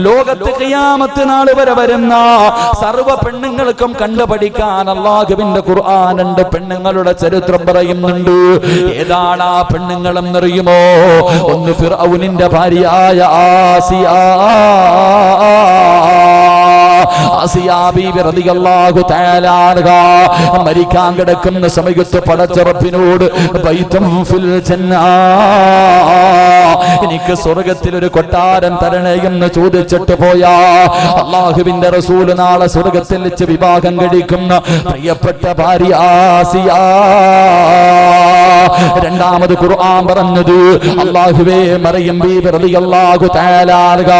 ലോകത്ത് ഖിയാമത്ത് നാൾ വരെ വരുന്ന സർവ്വ പെണ്ണുങ്ങൾക്കും കണ്ടുപഠിക്കാൻ അല്ലാഹുവിന്റെ ഖുർആൻ ഉണ്ട്. പെണ്ണുങ്ങളുടെ ചരിത്രം പറയുന്നുണ്ട്. ഏതാണ് ആ പെണ്ണുങ്ങളെന്നറിയുമോ? ഒന്ന് ഫിർഔനിന്റെ ഭാര്യയായ ആസിയ ബീബി റളിയല്ലാഹു തആല അൻഹ മരിക്കാൻ കിടക്കുന്ന സമയത്ത് പടച്ച റബ്ബിനോട് ബൈതും ഫിൽ ജന്ന, എനിക്ക് സ്വർഗ്ഗത്തിൽ ഒരു കൊട്ടാരം തരണേ എന്ന് ചോദിച്ചിട്ട് പോയാ അല്ലാഹുവിന്റെ റസൂൽ നാളെ സ്വർഗ്ഗത്തിൽ വെച്ച് വിവാഹം കഴിക്കുന്ന പ്രിയപ്പെട്ട ഭാര്യ ആസിയ. രണ്ടാമത് ഖുർആൻ പറഞ്ഞത് അല്ലാഹുവേ മറിയം ബീബി റളിയല്ലാഹു തആല അൻഹ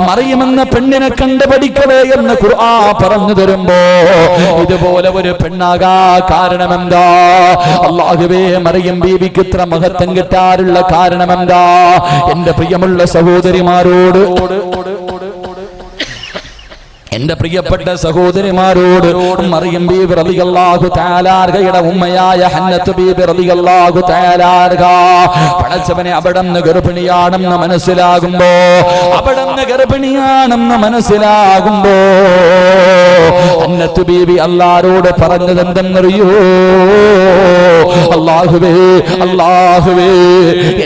മറിയം എന്ന പെണ്ണിനെ കണ്ടുപഠിക്കണേ എന്ന് ഖുർആൻ പറഞ്ഞു തരുമ്പോ ഇതുപോലെ ഒരു പെണ്ണാകാ കാരണം എന്താ? അല്ലാഹുവേ മറിയം ബീബിക്ക് ഇത്ര മഹത്വം കിട്ടാനുള്ള കാരണം എന്താ? എന്റെ പ്രിയമുള്ള സഹോദരിമാരോട്, എന്റെ പ്രിയപ്പെട്ട സഹോദരിമാരോട്, മറിയം ബീബി റളിയല്ലാഹു തആല അൻഹയുടെ ഉമ്മയായ ഹന്നത്ത് ബീബി റളിയല്ലാഹു തആല അൻഹ പടച്ചവനെ അവിടുന്ന് ഗർഭിണിയാണെന്ന് മനസ്സിലാകുമ്പോ ഹന്നത്ത് ബീബി അല്ലാഹുവോട് പറഞ്ഞത് എന്തെന്നറിയോ? അല്ലാഹുവേ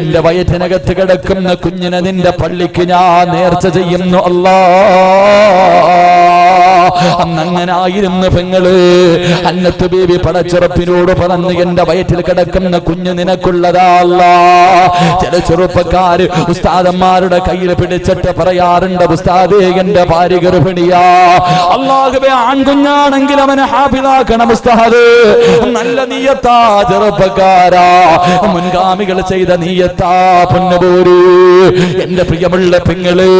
എന്റെ വയറ്റിനകത്ത് കിടക്കുന്ന കുഞ്ഞിനെ നിന്റെ പള്ളിക്ക് ഞാൻ നേർച്ച ചെയ്യുന്നു അല്ലാഹ്. അന്നങ്ങനായിരുന്നു പെങ്ങള്. ഹന്നത്ത് ബീബി പടച്ചുറപ്പിനോട് പറഞ്ഞു, എന്റെ വയറ്റിൽ കിടക്കുന്ന കുഞ്ഞ് നിനക്കുള്ളതാ അല്ലാഹ്. ചില ചെറുപ്പക്കാര് ഉസ്താദന്മാരുടെ കയ്യിൽ പിടിച്ചിട്ട് പറയാറുണ്ട്, ഉസ്താദേ എന്റെ ഭാര്യ ഗർഭിണിയാ. അല്ലാഹുവേ ആൺകുഞ്ഞാണെങ്കിൽ അവനെ ഹാഫിളാക്കണം ഉസ്താദ്. നല്ല നീയത്താ ചെറുപ്പക്കാരാ, മുൻഗാമികൾ ചെയ്ത നീയത്താ പൊന്നുപോര്. എന്റെ പ്രിയമുള്ള പെങ്ങള്,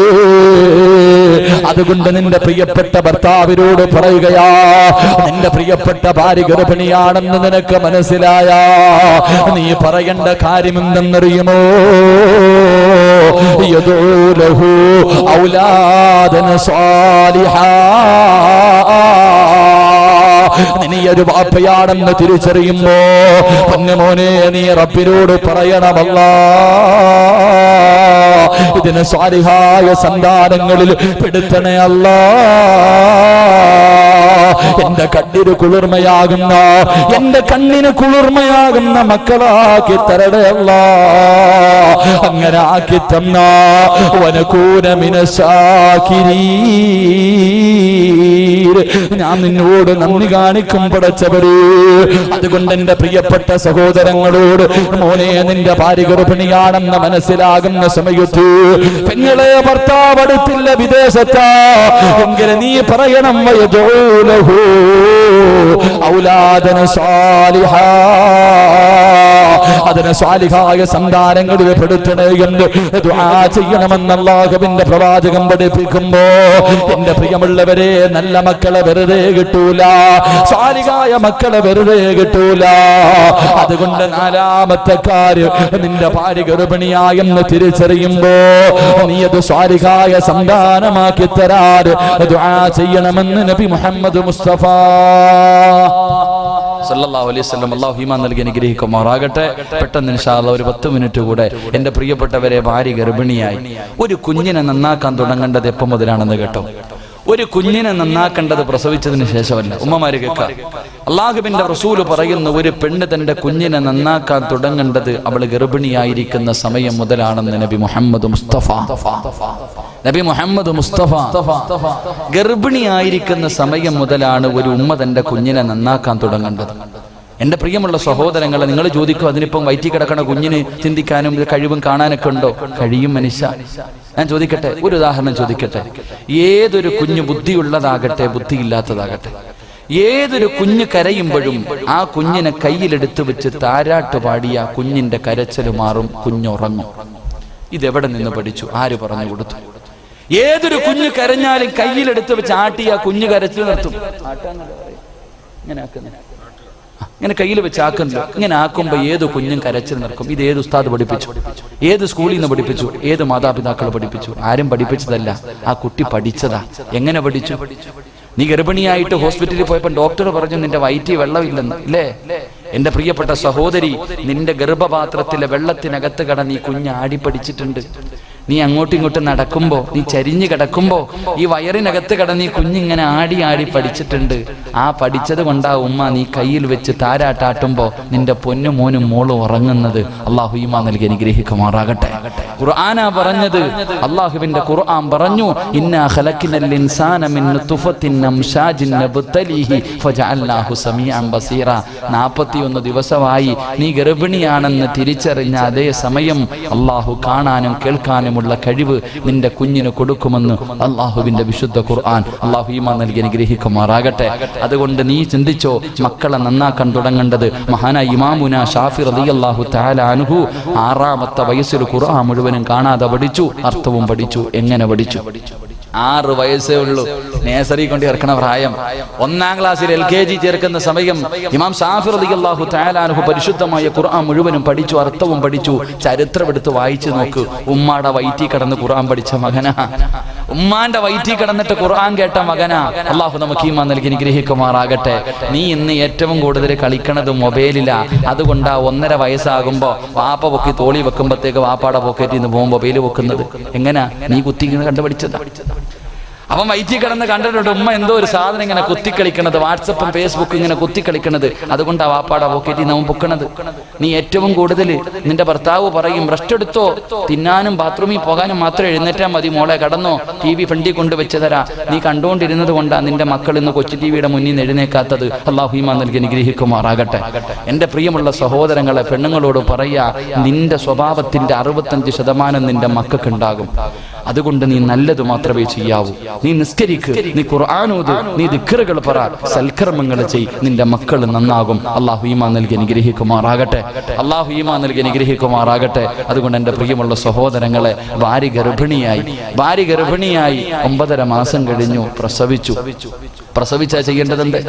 അതുകൊണ്ട് നിന്റെ പ്രിയപ്പെട്ട ഭർത്താവിനോട് പറയുകയാ, നിന്റെ പ്രിയപ്പെട്ട ഭാര്യ ഗർഭിണിയാണെന്ന് നിനക്ക് മനസ്സിലായാ നീ പറയേണ്ട കാര്യം എന്തെന്നറിയുമോ? യദൂലഹു ഔലാദൻ സ്വാലിഹാ. നീ ഒരു വാപ്പയാണെന്ന് തിരിച്ചറിയുമ്പോ പൊന്നുമോനെ നീ റബ്ബിനോട് പറയണമല്ലാ, ഇതിന് സ്വാലിഹായ സന്താനങ്ങളിൽ പെടുത്തണേ അല്ലാ. എന്റെ കണ്ണിന് കുളിർമയാകുന്ന മക്കളാക്കി തരണേ അല്ലാ. അങ്ങനെ ആക്കി തന്ന വനകൂന മിനശാകിരീൻ, ഞാൻ നിന്നോട് നന്ദി കാണിക്കും പടച്ചവര്. അതുകൊണ്ട് എന്റെ പ്രിയപ്പെട്ട സഹോദരങ്ങളോട്, മോനെ നിന്റെ ഭാര്യ ഗർഭിണിയാണെന്ന് മനസ്സിലാകുന്ന സമയത്ത് പെങ്ങളെ ഭർത്താവ് അടുത്തില്ല, വിദേശത്താ എങ്കിലും നീ പറയണം, വയദൂലഹു ഔലാദൻ സ്വാലിഹാ, അതിനെ സ്വാലിഹായ സന്താനങ്ങളിൽ പെടുത്തണേ എന്ന് ദുആ ചെയ്യണമെന്ന് അല്ലാഹുവിന്റെ പ്രവാചകൻ പഠിപ്പിക്കുമ്പോ എന്റെ പ്രിയമുള്ളവരെ, നല്ല മക്കളെ വെറുതെ കിട്ടൂല, സ്വാലിഹായ മക്കളെ വെറുതെ കിട്ടൂല. അതുകൊണ്ട് നാലാമത്തെ കാര്യം, നിന്റെ ഭാര്യ ഗർഭിണിയായെന്ന് തിരിച്ചറിയുമ്പോ നീ അത് സ്വാലിഹായ സന്താനമാക്കി തരാൻ ദുആ ചെയ്യണമെന്ന് നബി മുഹമ്മദ് മുസ്തഫ സല്ലല്ലാഹു അലൈഹി വസല്ലം അല്ലാഹു ഈമാൻ നൽകി അനുഗ്രഹിക്കുമാറാകട്ടെ. പെട്ടെന്ന് ഇൻഷാ അല്ലാഹ് ഒരു 10 മിനിറ്റ് കൂടെ. എന്റെ പ്രിയപ്പെട്ടവരെ, ഭാര്യ ഗർഭിണിയായി. ഒരു കുഞ്ഞിനെ നന്നാക്കാൻ തുടങ്ങേണ്ടത് എപ്പോൾ മുതലാണെന്ന് കേട്ടോ? ഒരു കുഞ്ഞിനെ നന്നാക്കേണ്ടത് പ്രസവിച്ചതിന് ശേഷമല്ല. ഉമ്മമാര് കേൾക്കാം, അല്ലാഹുവിന്റെ റസൂല് പറയുന്നു, ഒരു പെണ്ണ് തന്റെ കുഞ്ഞിനെ നന്നാക്കാൻ തുടങ്ങേണ്ടത് അവൾ ഗർഭിണിയായിരിക്കുന്ന സമയം മുതലാണെന്ന് നബി മുഹമ്മദ് മുസ്തഫ. ഗർഭിണിയായിരിക്കുന്ന സമയം മുതലാണ് ഒരു ഉമ്മ തന്റെ കുഞ്ഞിനെ നന്നാക്കാൻ തുടങ്ങേണ്ടത്. എന്റെ പ്രിയമുള്ള സഹോദരങ്ങളെ, നിങ്ങൾ ചോദിക്കും, അതിനിപ്പം വയറ്റി കിടക്കണ കുഞ്ഞിന് ചിന്തിക്കാനും കഴിവും കാണാനൊക്കെ ഉണ്ടോ? കഴിയും മനുഷ്യ. ഞാൻ ചോദിക്കട്ടെ, ഒരു ഉദാഹരണം ചോദിക്കട്ടെ. ഏതൊരു കുഞ്ഞ് ബുദ്ധിയുള്ളതാകട്ടെ ബുദ്ധിയില്ലാത്തതാകട്ടെ, ഏതൊരു കുഞ്ഞ് കരയുമ്പോഴും ആ കുഞ്ഞിനെ കയ്യിലെടുത്ത് വെച്ച് താരാട്ട് പാടിയ കുഞ്ഞിന്റെ കരച്ചിൽ മാറും, കുഞ്ഞുറങ്ങും. ഇതെവിടെ നിന്ന് പഠിച്ചു? ആര് പറഞ്ഞു കൊടുത്തു? ഏതൊരു കുഞ്ഞ് കരഞ്ഞാലും കയ്യിലെടുത്ത് വെച്ച് ആട്ടിയ കുഞ്ഞ് കരച്ചിൽ നിർത്തും. ഇങ്ങനെ കയ്യിൽ വെച്ച് ആക്കുന്നു. ഇങ്ങനെ ആക്കുമ്പോ ഏത് കുഞ്ഞും കരച്ചിൽ നിർക്കും. ഇത് ഏത് ഉസ്താദ് പഠിപ്പിച്ചു? ഏത് സ്കൂളിൽ നിന്ന് പഠിപ്പിച്ചു? ഏത് മാതാപിതാക്കൾ പഠിപ്പിച്ചു? ആരും പഠിപ്പിച്ചതല്ല, ആ കുട്ടി പഠിച്ചതാ. എങ്ങനെ പഠിച്ചു? നീ ഗർഭിണിയായിട്ട് ഹോസ്പിറ്റലിൽ പോയപ്പോൾ ഡോക്ടർ പറഞ്ഞു നിന്റെ വയറ്റിൽ വെള്ളമില്ലെന്ന്, ഇല്ലേ? എന്റെ പ്രിയപ്പെട്ട സഹോദരി, നിന്റെ ഗർഭപാത്രത്തിലെ വെള്ളത്തിനകത്ത് കടന്ന് ഈ കുഞ്ഞ് ആടി പഠിച്ചിട്ടുണ്ട്. നീ അങ്ങോട്ടും ഇങ്ങോട്ടും നടക്കുമ്പോ, നീ ചരിഞ്ഞു കിടക്കുമ്പോ ഈ വയറിനകത്ത് കിടന്ന് ഈ കുഞ്ഞിങ്ങനെ ആടി ആടി പഠിച്ചിട്ടുണ്ട്. ആ പഠിച്ചത് കൊണ്ടാ ഉമ്മ നീ കയ്യിൽ വെച്ച് താരാട്ടാട്ടുമ്പോ നിന്റെ പൊന്നു മോനും മോളും ഉറങ്ങുന്നത്. അള്ളാഹു ഈമാൻ നൽകി അനുഗ്രഹിക്കുമാറാകട്ടെ. ഖുർആനാ പറഞ്ഞത്, അള്ളാഹുവിന്റെ ഖുർആൻ പറഞ്ഞു, ഇന്നാ ഖലഖ്നൽ ഇൻസാന മിൻ നുത്ഫത്തിൻ അംശാജിൻ നബ്തലീഹി ഫജഅൽനാഹു സമീഅൻ ബസീറ. 41 ദിവസമായി നീ ഗർഭിണിയാണെന്ന് തിരിച്ചറിഞ്ഞ അതേ സമയം അള്ളാഹു കാണാനും കേൾക്കാനും ഉള്ള കഴിവ് നിന്റെ കുഞ്ഞിന് കൊടുക്കുമെന്ന് അള്ളാഹുവിന്റെ വിശുദ്ധ ഖുർആൻ. അള്ളാഹു ഈമാൻ നൽകി അനുഗ്രഹിക്കുമാറാകട്ടെ. അതുകൊണ്ട് നീ ചിന്തിച്ചോ, മക്കളെ നന്നാക്കാൻ തുടങ്ങേണ്ടത് മഹാനായ ഇമാമുന ഷാഫി റളിയല്ലാഹു തആല അൻഹു 6ാമത്തെ വയസ്സിൽ ഖുർആൻ മുഴുവനും കാണാതെ പഠിച്ചു, അർത്ഥവും പഠിച്ചു. എങ്ങനെ പഠിച്ചു? 6 വയസ്സേ ഉള്ളൂ, നേഴ്സറി കൊണ്ട് ചേർക്കണ പ്രായം. 1ാം ക്ലാസ്സിൽ LKG ചേർക്കുന്ന സമയം ഇമാം ഷാഫി റളിയല്ലാഹു തആല അൻഹു പരിശുദ്ധമായ ഖുർആൻ മുഴുവനും പഠിച്ചു, അർത്ഥവും പഠിച്ചു. ചരിത്രം എടുത്ത് വായിച്ചു നോക്ക്. ഉമ്മാടെ വയറ്റിൽ കിടന്ന് ഖുർആൻ പഠിച്ച മകനാ, ഉമ്മാന്റെ വയറ്റിൽ കിടന്നിട്ട് ഖുർആൻ കേട്ട മകനാ. അള്ളാഹു നമുക്ക് ഈമാൻ നൽകി അനുഗ്രഹിക്കുമാറാകട്ടെ. നീ ഇന്ന് ഏറ്റവും കൂടുതൽ കളിക്കണത് മൊബൈലിലാ. അതുകൊണ്ടാ 1.5 വയസ്സാകുമ്പോ വാപ്പ പൊക്കി തോളി വെക്കുമ്പോഴത്തേക്ക് വാപ്പാടെ പോക്കറ്റിൽ നിന്ന് പോകുമ്പോൾ മൊബൈൽ വെക്കുന്നത്. എങ്ങനാ നീ കുത്തിക്കുന്നത് കണ്ടുപിടിച്ചതാ? അവൻ വയറ്റിൽ കിടന്ന് കണ്ടിട്ടുണ്ട് ഉമ്മ എന്തോ ഒരു സാധനം ഇങ്ങനെ കുത്തിക്കളിക്കണത്, വാട്സപ്പും ഫേസ്ബുക്കും ഇങ്ങനെ കുത്തിക്കളിക്കണത്. അതുകൊണ്ടാ വാപ്പാടെ പോക്കറ്റിൽ നിന്ന് അവൻ പൊക്കണത്. നീ ഏറ്റവും കൂടുതൽ നിന്റെ ഭർത്താവ് പറയും, റെസ്റ്റ് എടുത്തോ, തിന്നാനും ബാത്റൂമിൽ പോകാനും മാത്രം എഴുന്നേറ്റാൽ മതി മോളെ, കടന്നോ, TV ഫ്രണ്ടിൽ കൊണ്ടുവച്ചതരാ. നീ കണ്ടുകൊണ്ടിരുന്നത് കൊണ്ടാ നിന്റെ മക്കൾ ഇന്ന് കൊച്ചു ടിവിയുടെ മുന്നിൽ നിന്ന് എഴുന്നേക്കാത്തത്. അല്ലാഹു ഈമാൻ നൽകി അനുഗ്രഹിക്കുമാറാകട്ടെ. എന്റെ പ്രിയമുള്ള സഹോദരങ്ങളെ, പെണ്ണുങ്ങളോട് പറയാ, നിന്റെ സ്വഭാവത്തിന്റെ 65% നിന്റെ മക്കൾക്കുണ്ടാകും. അതുകൊണ്ട് നീ നല്ലത് മാത്രമേ ചെയ്യാവൂ. നീ നിസ്കരിക്ക്, നീ ഖുർആൻ ഓത്, നീ ദിക്റുകൾ പറ, സൽക്കർമ്മങ്ങൾ ചെയ്, നിന്റെ മക്കൾ നന്നാകും. അല്ലാഹു ഈമാൻ നൽകി അനുഗ്രഹിക്കുമാറാകട്ടെ. അല്ലാഹു ഈമാൻ നൽകി അനുഗ്രഹിക്കുമാറാകട്ടെ. അതുകൊണ്ട് എൻ്റെ പ്രിയമുള്ള സഹോദരങ്ങളെ, ഭാര്യ ഗർഭിണിയായി 9.5 മാസം കഴിഞ്ഞു, പ്രസവിച്ചാ ചെയ്യേണ്ടതെന്ത്?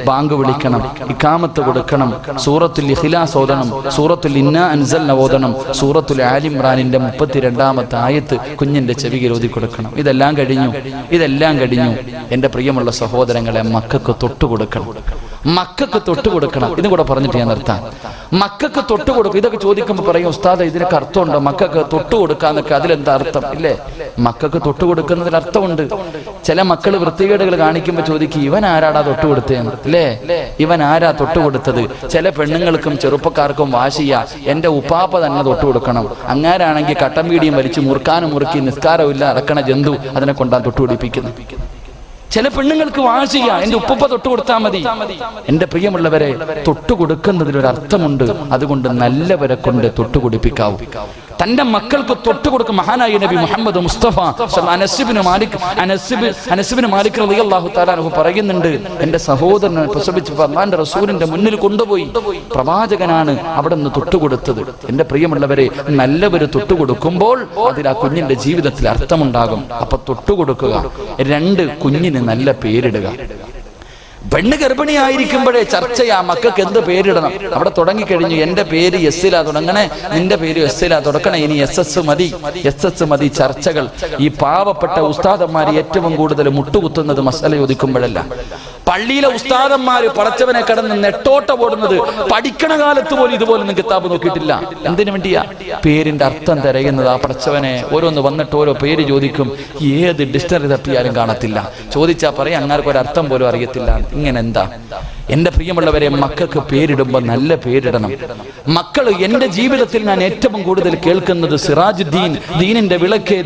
ബാങ്ക് വിളിക്കണം, ഇഖാമത്ത് കൊടുക്കണം, സൂറത്തുൽ ഇഖ്ലാസ് ഓതണം, സൂറത്തുൽ ഇന്നാ അൻസൽന ഓതണം, സൂറത്തുൽ ആലി ഇംറാനിന്റെ 32ാമത്തെ ആയത്ത് കുഞ്ഞിന്റെ ചെവിയിൽ ഓതി കൊടുക്കണം. ഇതെല്ലാം കഴിഞ്ഞു എൻ്റെ പ്രിയമുള്ള സഹോദരങ്ങളെ, മക്കൾക്ക് തൊട്ടുകൊടുക്കണം. ഇതും കൂടെ പറഞ്ഞിട്ട് ഞാൻ നിർത്താം. മക്കൾക്ക് തൊട്ടുകൊടുക്കും. ഇതൊക്കെ ചോദിക്കുമ്പോൾ പറയും, ഉസ്താദ് ഇതിനൊക്കെ അർത്ഥമുണ്ടോ? മക്കൾക്ക് തൊട്ടുകൊടുക്കാന്നൊക്കെ അതിലെന്താ അർത്ഥം? ഇല്ലേ, മക്കൾക്ക് തൊട്ടുകൊടുക്കുന്നതിൽ അർത്ഥമുണ്ട്. ചില മക്കൾ വൃത്തികേടുകൾ കാണിക്കുമ്പോൾ ചോദിക്കും, ഇവൻ ആരാടാ തൊട്ടുകൊടുത്തതെന്ന്? അല്ലേ, ഇവൻ ആരാ തൊട്ടുകൊടുത്തത്? ചില പെണ്ണുങ്ങൾക്കും ചെറുപ്പക്കാർക്കും വാശിയാ, എന്റെ ഉപ്പാപ്പ തന്നെ തൊട്ടുകൊടുക്കണം. അങ്ങാരാണെങ്കിൽ കട്ടൻ പീടിയും വലിച്ച് മുറുക്കി നിസ്കാരമില്ല അടക്കണ ജന്തു, അതിനെ കൊണ്ടാണ് തൊട്ടുപിടിപ്പിക്കുന്നത്. ചില പെണ്ണുങ്ങൾക്ക് വാശിയാ, എന്റെ ഉപ്പ തൊട്ടുകൊടുത്താൽ മതി. എന്റെ പ്രിയമുള്ളവരെ, തൊട്ടുകൊടുക്കുന്നതിനൊരർത്ഥമുണ്ട്. അതുകൊണ്ട് നല്ലവരെ കൊണ്ട് തൊട്ടുകൊടുപ്പിക്കാവൂ. തന്റെ മക്കൾക്ക് തൊട്ടുകൊടുക്കും. മഹാനായ നബി മുഹമ്മദ് മുസ്തഫ അനസ് ഇബ്നു മാലിക് റളിയല്ലാഹു തആല അൻഹു പറയുന്നുണ്ട്, എന്റെ സഹോദരനെ പ്രസവിച്ചപ്പോൾ അല്ലാഹുവിന്റെ റസൂലിന്റെ മുന്നിൽ കൊണ്ടുപോയി. പ്രവാചകനാണ് അവിടെ നിന്ന് തൊട്ടുകൊടുത്തത്. എന്റെ പ്രിയമുള്ളവരെ, നല്ലവര് തൊട്ടുകൊടുക്കുമ്പോൾ അതിൽ ആ കുഞ്ഞിന്റെ ജീവിതത്തിൽ അർത്ഥമുണ്ടാകും. അപ്പൊ തൊട്ടുകൊടുക്കുക. 2, കുഞ്ഞിന് നല്ല പേരിടുക. പെണ്ണ് ഗർഭിണിയായിരിക്കുമ്പോഴേ ചർച്ചയാ, മക്കൾക്ക് എന്ത് പേരിടണം. അവിടെ തുടങ്ങിക്കഴിഞ്ഞു, എന്റെ പേര് എസ്സിലാ തുടങ്ങണേ, നിന്റെ പേര് എസ്സിലാ തുടങ്ങണേ, ഇനി SS മതി ചർച്ചകൾ. ഈ പാവപ്പെട്ട ഉസ്താദന്മാർ ഏറ്റവും കൂടുതൽ മുട്ടുകുത്തുന്നത് മസല ചോദിക്കുമ്പോഴല്ല. പള്ളിയിലെ ഉസ്താദന്മാര് പടച്ചവനെ കടന്ന് നെട്ടോട്ട ഓടുന്നത് പഠിക്കണ കാലത്ത് പോലും ഇതുപോലെ കിതാബ് നോക്കിയിട്ടില്ല. എന്തിനു വേണ്ടിയാ? പേരിന്റെ അർത്ഥം തിരയുന്നത്. ആ പടച്ചവനെ ഓരോന്ന് വന്നിട്ട് ഓരോ പേര് ചോദിക്കും, ഏത് ഡിക്ഷണറി തപ്പിയാലും കാണത്തില്ല. ചോദിച്ചാ പറയും, അങ്ങാർക്ക് ഒരർത്ഥം പോലും അറിയത്തില്ല. ഇങ്ങനെ എന്താ? എന്റെ പ്രിയമുള്ളവരെ, മക്കൾക്ക് പേരിടുമ്പോൾ നല്ല പേരിടണം. മക്കള്, എന്റെ ജീവിതത്തിൽ ഞാൻ ഏറ്റവും കൂടുതൽ കേൾക്കുന്നത് സിറാജുദ്ദീൻ, ദീനിന്റെ വിളക്ക്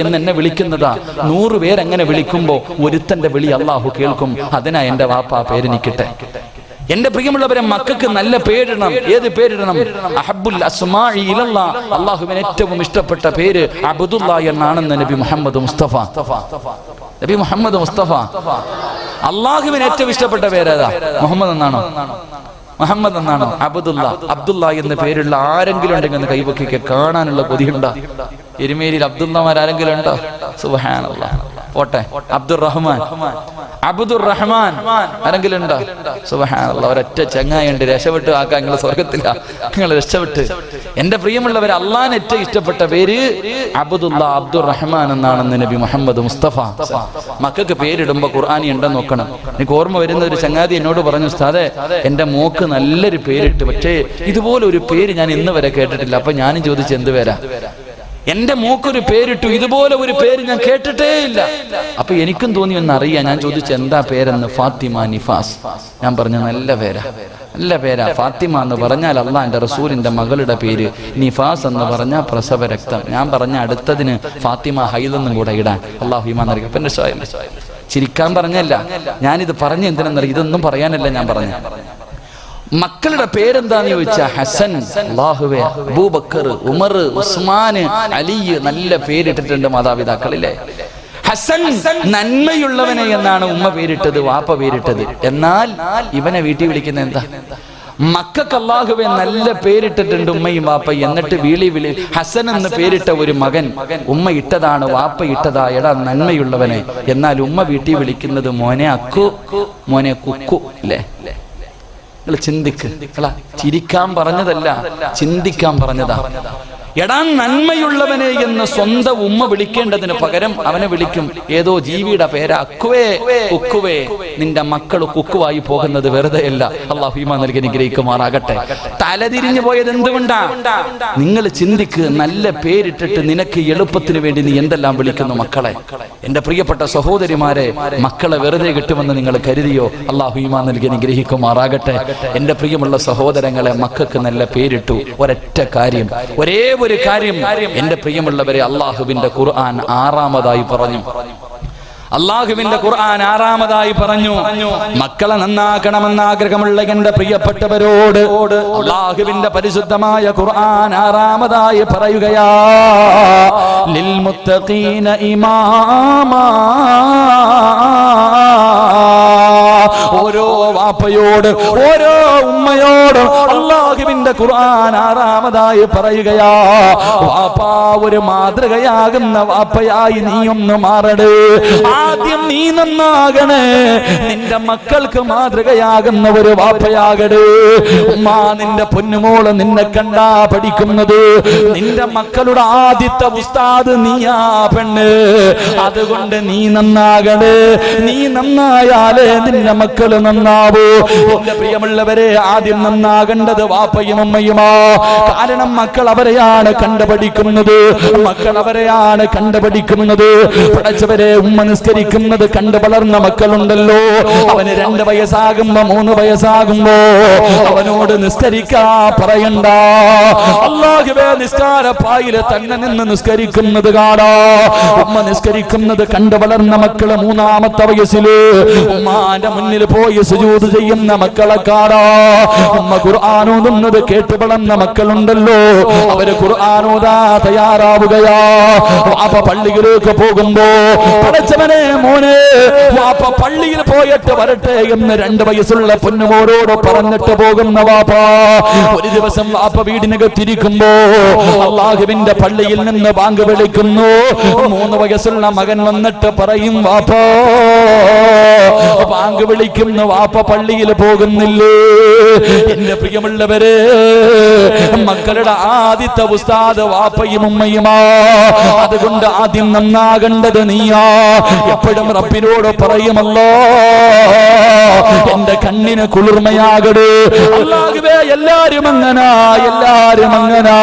എന്ന് എന്നെ വിളിക്കുന്നതാ. 100 പേരങ്ങനെ വിളിക്കുമ്പോ ഒരുത്തന്റെ വിളി അള്ളാഹു കേൾക്കും. അതിനാ എന്റെ വാപ്പ പേരെനിക്കട്ടെ. എന്റെ പ്രിയമുള്ളവരെ, മക്കൾക്ക് നല്ല പേരിടണം. ഏത് പേരിടണം? അഹബ്ബുൽ അസ്മാഇ ഇലല്ലാഹ്, അള്ളാഹുവിന് ഏറ്റവും ഇഷ്ടപ്പെട്ട പേര് അബ്ദുല്ലാ എന്നാണെന്ന് നബി മുഹമ്മദ് മുസ്തഫ. അള്ളാഹുവിന് ഏറ്റവും ഇഷ്ടപ്പെട്ട പേരേതാ? മുഹമ്മദ് എന്നാണോ? അബ്ദുല്ല എന്ന പേരുള്ള ആരെങ്കിലും ഉണ്ടെങ്കിൽ കൈപൊക്കിക്ക് കാണാനുള്ള കൊതിയുണ്ടോ? എരുമേലിയിൽ അബ്ദുല്ലമാർ ആരെങ്കിലും ഉണ്ടോ? സുബ്ഹാനല്ലാഹ്. പോട്ടെ, അബ്ദുറഹ്മാൻ. അബ്ദുറഹ്മാൻ ആരെങ്കിലും ഉണ്ടോ? സുബ്ഹാനല്ലാഹ്, ഒരൊറ്റ ചങ്ങായുണ്ട്. രക്ഷപ്പെട്ട് ആക്കാൻ നിങ്ങൾ സ്വർഗത്തില, നിങ്ങൾ രക്ഷപ്പെട്ട്. എന്റെ പ്രിയമുള്ളവർ, അള്ളാഹിന് ഏറ്റവും ഇഷ്ടപ്പെട്ട പേര് അബ്ദുല്ലാ, അബ്ദുറഹ്മാൻ എന്നാണെന്ന് നബി മുഹമ്മദ് മുസ്തഫ. മക്കൾക്ക് പേരിടുമ്പോ ഖുർആനി ഉണ്ടെന്ന് നോക്കണം. എനിക്ക് ഓർമ്മ വരുന്ന ഒരു ചങ്ങാതി എന്നോട് പറഞ്ഞു, ഉസ്താദേ എന്റെ മോക്ക് നല്ലൊരു പേരിട്ട്, പക്ഷേ ഇതുപോലെ ഒരു പേര് ഞാൻ ഇന്ന് വരെ കേട്ടിട്ടില്ല. അപ്പൊ ഞാനും ചോദിച്ചു, എന്ത് പേരാ? എന്റെ മോക്കൊരു പേരിട്ടു, ഇതുപോലെ ഒരു പേര് ഞാൻ കേട്ടിട്ടേ ഇല്ല. അപ്പൊ എനിക്കും തോന്നി എന്നറിയാം. ഞാൻ ചോദിച്ചു എന്താ പേരെന്ന്. ഫാത്തിമ നിഫാസ്. ഞാൻ പറഞ്ഞു നല്ല പേരാ, നല്ല പേരാ. ഫാത്തിമ എന്ന് പറഞ്ഞാൽ അള്ളാഹിന്റെ റസൂലിന്റെ മകളുടെ പേര്, നിഫാസ് എന്ന് പറഞ്ഞാൽ പ്രസവ രക്തം. ഞാൻ പറഞ്ഞ അടുത്തതിന് ഫാത്തിമ ഹൈദെന്നും കൂടെ ഇടാൻ അള്ളാഹു ഈമാൻ നൽകി. അപ്പൊ എന്റെ ചിരിക്കാൻ പറഞ്ഞല്ല, ഞാനിത് പറഞ്ഞ എന്തിനെന്നറിയാം, ഇതൊന്നും പറയാനല്ല ഞാൻ പറഞ്ഞു. മക്കളുടെ പേരെന്താന്ന് ചോദിച്ചാ ഹസൻ, അല്ലാഹുവേ, അബൂബക്കർ, ഉമർ, ഉസ്മാൻ, അലി, നല്ല പേരിട്ടിട്ടുണ്ട് മാതാപിതാക്കളില്ലേ. ഹസൻ നന്മയുള്ളവനെ എന്നാണ് ഉമ്മ പേരിട്ടത്, വാപ്പ പേരിട്ടത്. എന്നാൽ ഇവനെ വീട്ടിൽ വിളിക്കുന്ന എന്താ? മക്കൾക്ക് അല്ലാഹുവേ നല്ല പേരിട്ടിട്ടുണ്ട് ഉമ്മയും വാപ്പയും. എന്നിട്ട് വിളി ഹസൻ എന്ന് പേരിട്ട ഒരു മകൻ ഉമ്മ ഇട്ടതാണ്, വാപ്പ ഇട്ടതാ, എടാ നന്മയുള്ളവനെ. എന്നാൽ ഉമ്മ വീട്ടിൽ വിളിക്കുന്നത് മോനെ അക്കു, മോനെ കുക്കു അല്ലേ? ചിന്തിക്ക്, ചിരിക്കാൻ പറഞ്ഞതല്ല, ചിന്തിക്കാൻ പറഞ്ഞതാ. എടാ നന്മയുള്ളവനെ എന്ന് സ്വന്തം ഉമ്മ വിളിക്കേണ്ടതിന് പകരം അവനെ വിളിക്കും ഏതോ ജീവിയുടെ പേര്, അക്കുവേ, കുക്കുവേ. നിന്റെ മക്കൾ കുക്കുവായി പോകുന്നത് വെറുതെയല്ല. അല്ലാഹു ഈമാൻ നൽകി അനുഗ്രഹിക്കുമാറാകട്ടെ. തലതിരിഞ്ഞു പോയത് എന്തുകൊണ്ടാ? നിങ്ങൾ ചിന്തിക്ക്, നല്ല പേരിട്ടിട്ട് നിനക്ക് എളുപ്പത്തിന് വേണ്ടി നീ എന്തെല്ലാം വിളിക്കുന്നു മക്കളെ. എന്റെ പ്രിയപ്പെട്ട സഹോദരിമാരെ, മക്കളെ വെറുതെ കിട്ടുമെന്ന് നിങ്ങൾ കരുതിയോ? അല്ലാഹു ഈമാൻ നൽകി അനുഗ്രഹിക്കുമാറാകട്ടെ. എന്റെ പ്രിയമുള്ള സഹോദരങ്ങളെ, മക്കൾക്ക് നല്ല പേരിട്ടു. ഒരൊറ്റ കാര്യം, ഒരേ ഒരു കാര്യം. എന്റെ പ്രിയമുള്ളവരെ, അള്ളാഹുവിന്റെ ഖുർആൻ ആറാമതായി പറഞ്ഞു. അള്ളാഹുവിന്റെ ഖുർആൻ ആറാമതായി പറഞ്ഞു, മക്കളെ നന്നാക്കണമെന്ന ആഗ്രഹമുള്ള എന്റെ പ്രിയപ്പെട്ടവരോട് അള്ളാഹുവിന്റെ പരിശുദ്ധമായ ഖുർആൻ ആറാമതായി പറയുകയാ, ലിൽ മുത്തഖീന ഇമാമാ. ഓരോ വാപ്പയോട്, ഓരോ ഉമ്മയോട് അല്ലാഹുവിന്റെ ഖുർആൻ ആറാമതായി പറയുകയാ, വാപ്പാ ഒരു മാതൃകയാകുന്ന വാപ്പയായി നീ ഒന്ന് മാറണേ. ആദ്യം നീ നന്നാകണേ, നിന്റെ മക്കൾക്ക് മാതൃകയാകുന്ന ഒരു വാപ്പയാകണേ. ഉമ്മ, നിന്റെ പൊന്നുമോള് നിന്നെ കണ്ടാ പഠിക്കുന്നത്. നിന്റെ മക്കളുടെ ആദ്യത്തെ ഉസ്താദ് നീയാ പെണ്ണ്. അതുകൊണ്ട് നീ നന്നാകണേ. നീ നന്നായാലേ നിന്റെ മക്കള് നന്നാവൂ. എന്റെ പ്രിയമുള്ളവരെ, ആദ്യം നന്നാകേണ്ടത് വാപ്പയും ഉമ്മയുമാ. കാരണം മക്കൾ അവരെയാണ് കണ്ടുപഠിക്കുന്നത്, മക്കൾ അവരെയാണ് കണ്ടുപഠിക്കുന്നത്. പഠിച്ചവരെ, ഉമ്മ നിസ്കരിക്കുന്നത് കണ്ടു വളർന്ന മക്കളുണ്ടല്ലോ. അവന് 2 വയസ്സാകുമ്പോ 3 വയസ്സാകുമ്പോ അവനോട് നിസ്കരിക്കാ പറയണ്ട. അല്ലാഹുവേ, നിസ്കാരപ്പായില് തന്നെ നിന്ന് നിസ്കരിക്കുന്നത് കാണാ. ഉമ്മ നിസ്കരിക്കുന്നത് കണ്ടു വളർന്ന മക്കള് 3-ാമത്തെ വയസ്സില് ഉമ്മാന്റെ മുന്നിൽ പോയി സുജൂദ് ചെയ്യുന്ന മക്കളെ കാണാ. ഉമ്മ ഖുർആൻ ഓതുന്നത് കേട്ട് വളർന്ന മക്കളുണ്ടല്ലോ, അവര് ഖുർആൻ ഓതാ തയ്യാറാവുകയാ. വാപ്പ പള്ളിയിലേക്ക് പോകുമ്പോ, പഠിച്ചവനെ മോനെ, വാപ്പ പള്ളിയിൽ പോയിട്ട് വരട്ടെ എന്ന് 2 വയസ്സുള്ള പൊന്നുമോരോട് പറഞ്ഞിട്ട് പോകുന്ന വാപ്പ. ഒരു ദിവസം വാപ്പ വീടിനകത്തിരിക്കുമ്പോ അല്ലാഹുവിന്റെ പള്ളിയിൽ നിന്ന് ബാങ്ക് വിളിക്കുന്നു. 3 വയസ്സുള്ള മകൻ വന്നിട്ട് പറയും, വാപ്പാ ബാങ്ക് വിളിക്കുന്നു, വാപ്പ പള്ളിയിൽ പോകുന്നില്ലേ? എന്റെ പ്രിയമുള്ളവരെ, മക്കളുടെ ആദ്യത്തെ ഉസ്താദ് വാപ്പയും ഉമ്മയുമാ. അതുകൊണ്ട് ആദ്യം നന്നാകേണ്ടത് നീയാ. എപ്പോഴും റബ്ബിനോട് പറയുമല്ലോ, എന്റെ കണ്ണിന് കുളിർമയാകട്. അല്ലാഹുവേ, എല്ലാരും അങ്ങനാ, എല്ലാരും അങ്ങനാ.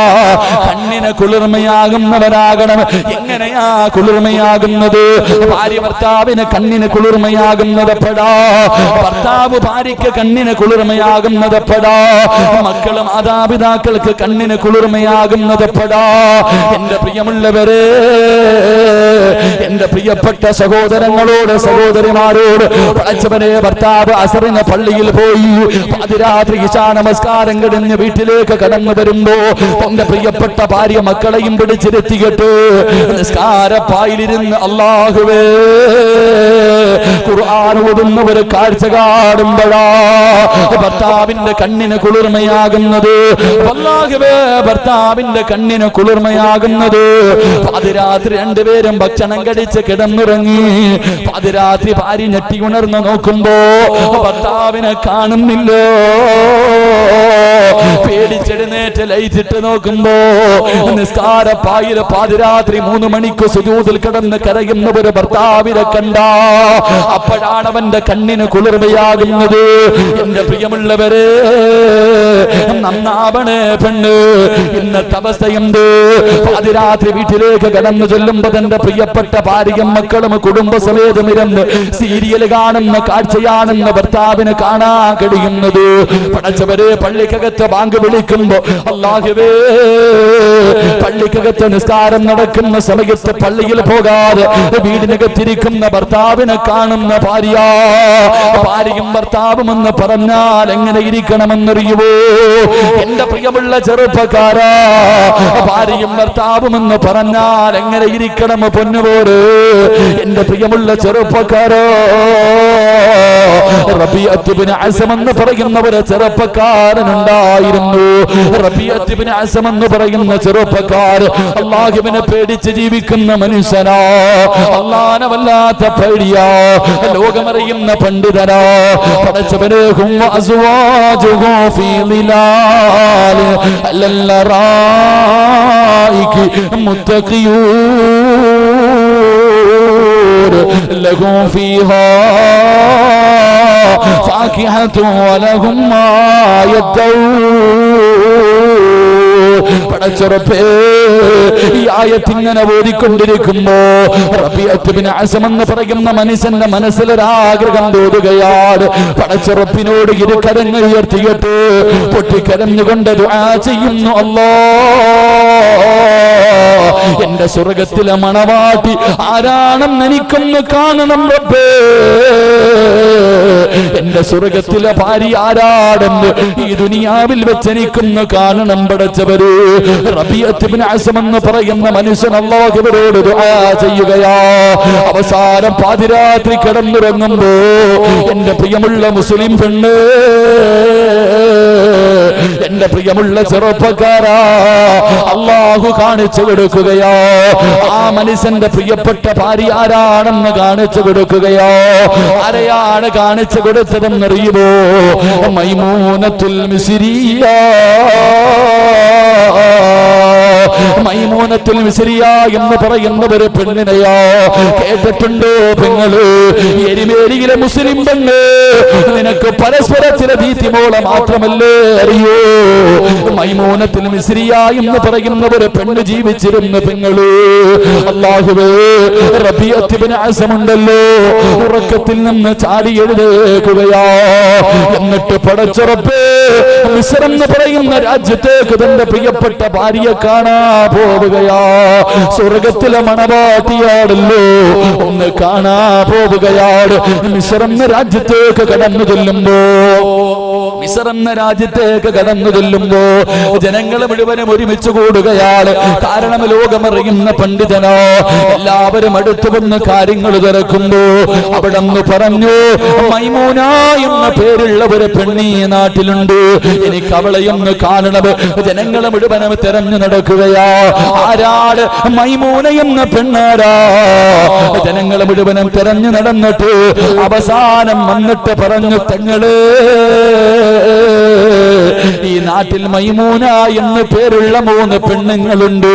കണ്ണിന് കുളിർമയാകുന്നവരാകണം. എങ്ങനെയാ കുളിർമയാകുന്നത്? ഭാര്യ ഭർത്താവിന് കണ്ണിന് കുളിർമയാകുന്നത് എപ്പോഴാ? ഭർത്താവ് ഭാര്യയ്ക്ക് കണ്ണിന് കുളിർമയാകുന്നത് എപ്പോഴാ? മക്കള് മാതാപിതാക്കൾക്ക് കണ്ണിന് കുളിർമയാകുന്നത് എപ്പോഴാ? എന്റെ പ്രിയമുള്ളവരെ, എന്റെ പ്രിയപ്പെട്ട സഹോദരങ്ങളോട്, സഹോദരിമാരോട്, പഠിച്ചവനെ, ഭർത്താവ് അസറിന് പള്ളിയിൽ പോയി പാതിരാത്രി ഇശാ നമസ്കാരം കഴിഞ്ഞ് വീട്ടിലേക്ക് കടന്നു വരുമ്പോ തന്റെ പ്രിയപ്പെട്ട ഭാര്യ മക്കളെയും പിടിച്ചിരുത്തിയിട്ട് നിസ്കാരപ്പായിലിരുന്ന് അല്ലാഹുവേ ഖുർആൻ ഓതുന്ന ഒരു കാഴ്ച കാണുമ്പോഴാ ഭർത്താവിന്റെ കണ്ണിന് കുളിർമയാകുന്നത്. അല്ലാഹുവേ, ഭർത്താവിന്റെ കണ്ണിന് കുളിർമയാകുന്നത്. പാതിരാത്രി 2 പേരും ഭക്ഷണം കഴിച്ച് കഴിച്ച് കിടന്നുറങ്ങി. പാതിരാത്രി ഭാര്യ ഞെട്ടി ഉണർന്ന് നോക്കുമ്പോ ഭർത്താവിനെ കാണുന്നില്ലോ. പേടിച്ചെഴുന്നേറ്റ് ലൈറ്റിട്ട് നോക്കുമ്പോ നിസ്കാരപ്പായില് പാതിരാത്രി 3 മണിക്ക് സുജൂദിൽ കിടന്ന് കരയുന്ന ഒരു ഭർത്താവിനെ കണ്ട. അപ്പോഴാണ് അവന്റെ കണ്ണിന് കുളിർമയാകുന്നത്. എന്റെ പ്രിയമുള്ളവരെ, നന്നാവണേ പെണ്ണ്. ഇന്നത്തെ അവസ്ഥയുണ്ട്. പാതിരാത്രി വീട്ടിലേക്ക് കടന്നു ചെല്ലുമ്പോ തന്റെ പ്രിയപ്പെട്ട ഭാര്യയും മക്കളും കുടുംബസമേതം ഇരുന്ന് സീരിയൽ കാണുന്ന കാഴ്ചയാണെന്ന് ഭർത്താവിന് കാണാൻ കഴിയുന്നത്. പടച്ചവരെ, പള്ളിക്കകത്ത് ബാങ്ക് വിളിക്കുമ്പോ അല്ലാഹുവേ, പള്ളിക്കകത്ത് നിസ്കാരം നടക്കുന്ന സമയത്ത് പള്ളിയിൽ പോകാതെ വീടിനകത്തിരിക്കുന്ന ഭർത്താവിനെ കാണുന്ന ഭാര്യയും ഭർത്താവും എന്ന് പറഞ്ഞാൽ എങ്ങനെ ഇരിക്കണമെന്നറിയുവോ? എന്റെ പ്രിയമുള്ള ചെറുപ്പക്കാരാ, ഭാര്യയും ഭർത്താവും എന്ന് പറഞ്ഞാൽ എങ്ങനെ ഇരിക്കണം പൊന്നുപോര്? എന്റെ പ്രിയമുള്ള ചെറുപ്പക്കാരോ, റബീഅത്ത് ഇബ്നു അസം എന്ന് പറയുന്ന ഒരു ചെറുപ്പക്കാരനുണ്ടായിരുന്നു. റബീഅത്ത് ഇബ്നു അസം എന്ന് പറയുന്ന ചെറുപ്പക്കാരൻ അല്ലാഹുവിനെ പേടിച്ച് ജീവിക്കുന്ന മനുഷ്യനാ. അല്ലാഹുവിനെ വല്ലാത്ത പേടിയാ. ലോകമറിയുന്ന പണ്ഡിതനാ. പടച്ചവനെ, ഹും അസ്വാജുഹു ഫീ ളിലാൽ അലല്ലറായികി മുത്തഖിയൂൻ ലഹും ഫീഹാ ഫാകിഹതു വലഹും മാ യദ്ഊൻ. പടച്ചറപ്പേ, ഈ ആയത്തിങ്ങനെ ഓതിക്കൊണ്ടിരിക്കുമ്പോ റബീഅത്ത് ഇബ്നു അസം എന്ന് പറയുന്ന മനുഷ്യന്റെ മനസ്സിലൊരാഗ്രഹം തോന്നുകയാണ്. പടച്ചറപ്പിനോട് ഇരുകരങ്ങൾ ഉയർത്തിയിട്ട് പൊട്ടിക്കരഞ്ഞുകൊണ്ട് ദുആ ചെയ്യുന്നു. അല്ലാഹ്, എന്റെ സ്വർഗത്തിലെ മണവാട്ടി ആരാണെന്ന് എനിക്കൊന്ന് കാണണം റബ്ബേ. എന്റെ സ്വർഗത്തിലെ ഭാര്യ ആരാടെന്ന് ഈ ദുനിയാവിൽ വെച്ച് എനിക്കൊന്ന് കാണണം പടച്ചവര്. റബീഅത്ത് ഇബ്നു അസം എന്ന് പറയുന്ന മനുഷ്യൻ അല്ലാഹുവിനോട് ദുആ ചെയ്യുകയാ. അവസാനം പാതിരാത്രി കിടന്നുറങ്ങുമ്പോ എന്റെ പ്രിയമുള്ള മുസ്ലിം പെണ്ണ്, എന്റെ പ്രിയമുള്ള ചെറുപ്പക്കാരാ, അല്ലാഹു കാണിച്ചു കൊടുക്കുകയോ ആ മനുഷ്യന്റെ പ്രിയപ്പെട്ട ഭാര്യ ആരാണെന്ന് കാണിച്ചു കൊടുക്കുകയോ. ആരെയാണ് കാണിച്ചു കൊടുത്തതെന്നറിയുമോ? മൈമൂനത്തുൽ മിസ്രിയ. മൈമൂനത്തുൽ മിസ്രിയ എന്ന് പറയുന്ന ഒരു പെണ്ണിനെയോ കേട്ടിട്ടുണ്ടോ പെങ്ങള്? എരിമേലിയിലെ മുസ്ലിം പെണ്ണ്, നിനക്ക് പരസ്പരത്തിലെ ദീതിമോളെ മാത്രമല്ലേ അറിയൂ. മൈമൂനത്തുൽ മിസ്രിയ എന്ന് പറയുന്ന ഒരു പെണ്ണ് ജീവിച്ചിരുന്ന പെങ്ങള്. അല്ലാഹുവേ, റബീഅത്ത് ഇബ്നു അസം ഉണ്ടല്ലോ, ഉറക്കത്തിൽ നിന്ന് ചാടി എഴുന്നേൽക്കുകയാ. എന്നിട്ട് പടച്ചറപ്പേ, മിസ്ർ എന്ന് പറയുന്ന രാജ്യത്തേക്ക് തന്റെ പ്രിയപ്പെട്ട ഭാര്യയെ കാണാ പോവുകയാ. സ്വർഗത്തിലെ മണവാട്ടിയാണല്ലോ, ഒന്ന് കാണാ പോവുകയാണ്. മിസ്ർ എന്ന രാജ്യത്തേക്ക് കടന്നു ചെല്ലുമ്പോ ജനങ്ങൾ മുഴുവനും ഒരുമിച്ച് കൂടുകയാണ്. കാരണം ലോകമറിയുന്ന പണ്ഡിതനോ എല്ലാവരും അടുത്തു വന്ന് കാര്യങ്ങൾ തിരക്കുമ്പോ അവിടെ നിന്ന് പറഞ്ഞു, മൈമൂന എന്ന പേരുള്ള ഒരു പെണ്ണി നാട്ടിലുണ്ട്, എനിക്ക് അവളെയൊന്ന് കാണണം. ജനങ്ങളെ മുഴുവനും തെരഞ്ഞു നടക്കുകയാ. ആരാട്? മൈമൂന എന്ന പെണ്ണാരാ? ജനങ്ങളെ മുഴുവനും തെരഞ്ഞു നടന്നിട്ട് അവസാനം വന്നിട്ട് പറഞ്ഞു, തങ്ങള് ഈ നാട്ടിൽ മൈമൂന എന്ന് പേരുള്ള 3 പെണ്ണുങ്ങളുണ്ട്.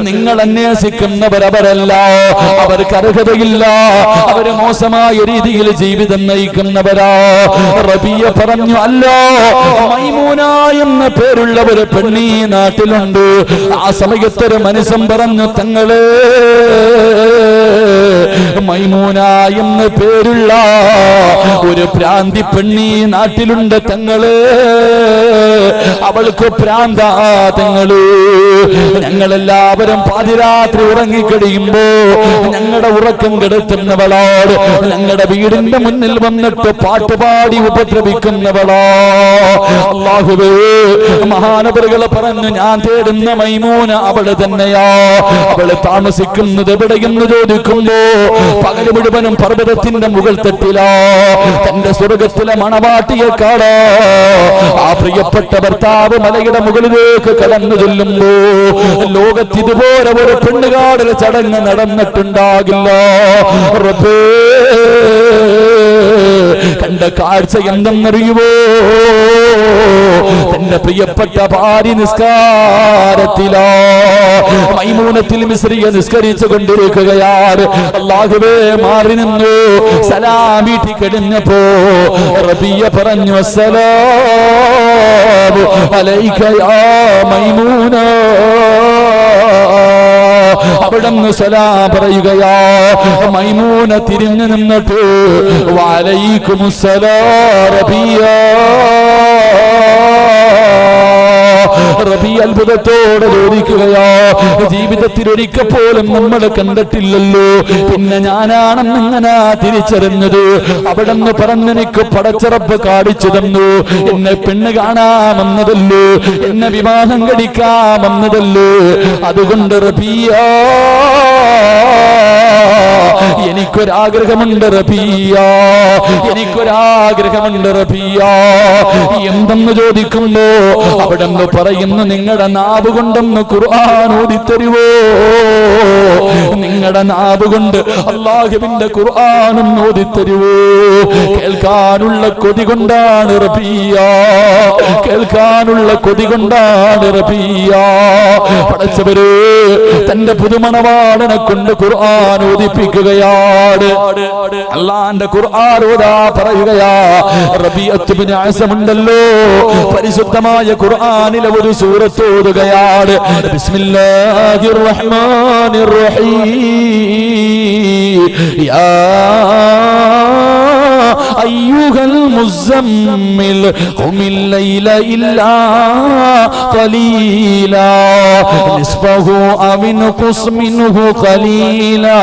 നിങ്ങൾ അന്വേഷിക്കുന്നവർ അവരല്ല, അവർക്ക് അർഹതയില്ല, അവര് മോശമായ രീതിയിൽ ജീവിതം നയിക്കുന്നവരാ. റബിയ പറഞ്ഞു, അല്ല, മൈമൂന എന്ന പേരുള്ള ഒരു പെണ്ണീ നാട്ടിലുണ്ട്. ആ സമയത്തൊരു മനുഷ്യൻ പറഞ്ഞു, തങ്ങള് മൈമൂന എന്ന് പേരുള്ള ഒരു ഭ്രാന്തി പെണ്ണീ നാട്ടിലുണ്ട് തങ്ങള്, അവൾക്ക് ഭ്രാന്താ തങ്ങള്. ഞങ്ങളെല്ലാവരും പാതിരാത്രി ഉറങ്ങിക്കഴിയുമ്പോ ഞങ്ങളുടെ ഉറക്കം കെടുത്തുന്നവളോട് ഞങ്ങളുടെ വീടിന്റെ മുന്നിൽ വന്നിട്ട് പാട്ടുപാടി ഉപദ്രവിക്കുന്നവളോ. അല്ലാഹുവേ, മഹാനവറുകൾ പറഞ്ഞു, ഞാൻ തേടുന്ന മൈമൂന അവള് തന്നെയാ. അവള് താമസിക്കുന്നത് എവിടെയെന്ന് ചോദിക്കുമ്പോ പകല് മുഴുവനും പർവ്വതത്തിന്റെ മുകൾ തട്ടിലോ തന്റെ സ്വർഗത്തിലെ മണവാട്ടിയെ കാണോ ആ പ്രിയപ്പെട്ട ഭർത്താവ് മലയുടെ മുകളിലേക്ക് കടന്നു ചെല്ലുമ്പോ ലോകത്ത് ഇതുപോലെ ഒരു പെണ്ണുകാടൽ ചടങ്ങ് നടന്നിട്ടുണ്ടാകില്ല. റബ്ബേ കണ്ട കാഴ്ച എന്തെന്നറിയുവോ? തന്റെ പ്രിയപ്പെട്ട ഭാര്യ നിസ്കാരത്തിലോ മൈമൂനത്തിൽ മിസ്രിയെ നിസ്കരിച്ചു കൊണ്ടിരിക്കുകയാണ്. അല്ലാഹുവേ മാറി നിന്നു സലാം വീട്ടി കഴിഞ്ഞപ്പോ റബിയ പറഞ്ഞു അസ്സലാമു അലൈക യാ മൈമൂന. അവിടുന്ന് സലാം പറയുകയാ. മൈമൂന തിരിഞ്ഞു നിന്നിട്ട് വഅലൈക്കുമുസ്സലാം റബിയ. റബി അത്ഭുതത്തോടെ ചോദിക്കുകയോ ജീവിതത്തിൽ ഒരിക്കൽ പോലും നമ്മൾ കണ്ടിട്ടില്ലല്ലോ, പിന്നെ ഞാനാണെന്ന് എങ്ങനെ തിരിച്ചറിഞ്ഞത്? അവിടെന്ന് പറഞ്ഞെനിക്ക് പടച്ചറപ്പ് കാണിച്ചു തന്നു. എന്നെ പെണ്ണ് കാണാമെന്നതല്ലോ, എന്നെ വിവാഹം കഴിക്കാമെന്നതല്ലോ. അതുകൊണ്ട് റബിയ എനിക്കൊരാഗ്രഹമുണ്ട് റബിയ, എനിക്കൊരാഗ്രഹമുണ്ട് റബിയ. എന്തെന്ന് ചോദിക്കുമ്പോ അവിടെ പറയുന്നു നിങ്ങളുടെ നാവ് കൊണ്ടെന്ന് ഖുർആൻ ഓതിത്തരുവോ? നിങ്ങളുടെ നാവ് കൊണ്ട് അല്ലാഹുവിന്റെ ഖുർആനും ഓതിത്തരുവോ? കേൾക്കാനുള്ള കൊതി കൊണ്ടാണ് റബിയ, കേൾക്കാനുള്ള കൊതി കൊണ്ടാണ് റബിയ. പടച്ചവര് തന്റെ പുതുമണവാളനെ കൊണ്ട് ഖുർആൻ ഓതിപ്പിക്കുകയാണ്. അല്ലാഹുവിന്റെ ഖുർആൻ ഓതാ പറയുകയാ. റബീഅത്ത് ഇബ്നു അസമുണ്ടല്ലോ, പരിശുദ്ധമായ ഖുർആനിലെ ഒരു സൂറത്ത് ഓതുകയാണ്. ബിസ്മില്ലാഹിർ റഹ്മാനിർ റഹീം. യാ അയ്യുഹൽ മുസമ്മിൽ ഖുമിൽ ലൈല ഇല്ലാ ഖലീലാ നിസ്ഫഹു അവൻഖുസ് മിൻഹു ഖലീലാ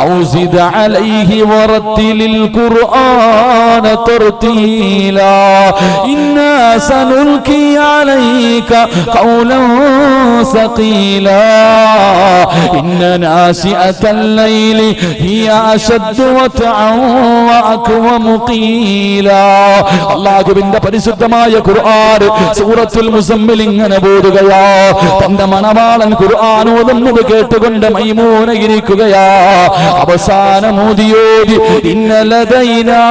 ഔ സിദ് അലൈഹി വറത്തിലിൽ ഖുർആന തർതീലാ ഇന്നാ സനുൽഖി അലൈക ഖൗലൻ സഖീലാ ഇന്ന നാസിഅതൽ ലൈലി ഹിയ അശദ്ദു വതഅൻ വഅഖ്വമു ഖീലാ. അല്ലാഹുവിന്റെ പരിശുദ്ധമായ ഖുർആൻ സൂറത്തുൽ മുസമ്മിൽ ഇങ്ങനെ ഓതുകയാ. തന്റെ മണവാളൻ ഖുർആൻ ഓതുന്നത് കേട്ടുകൊണ്ട് മൈമൂന ഇരിക്കുകയാ. അവസാനം ഓതിയോതി ഇന്നലദൈനാ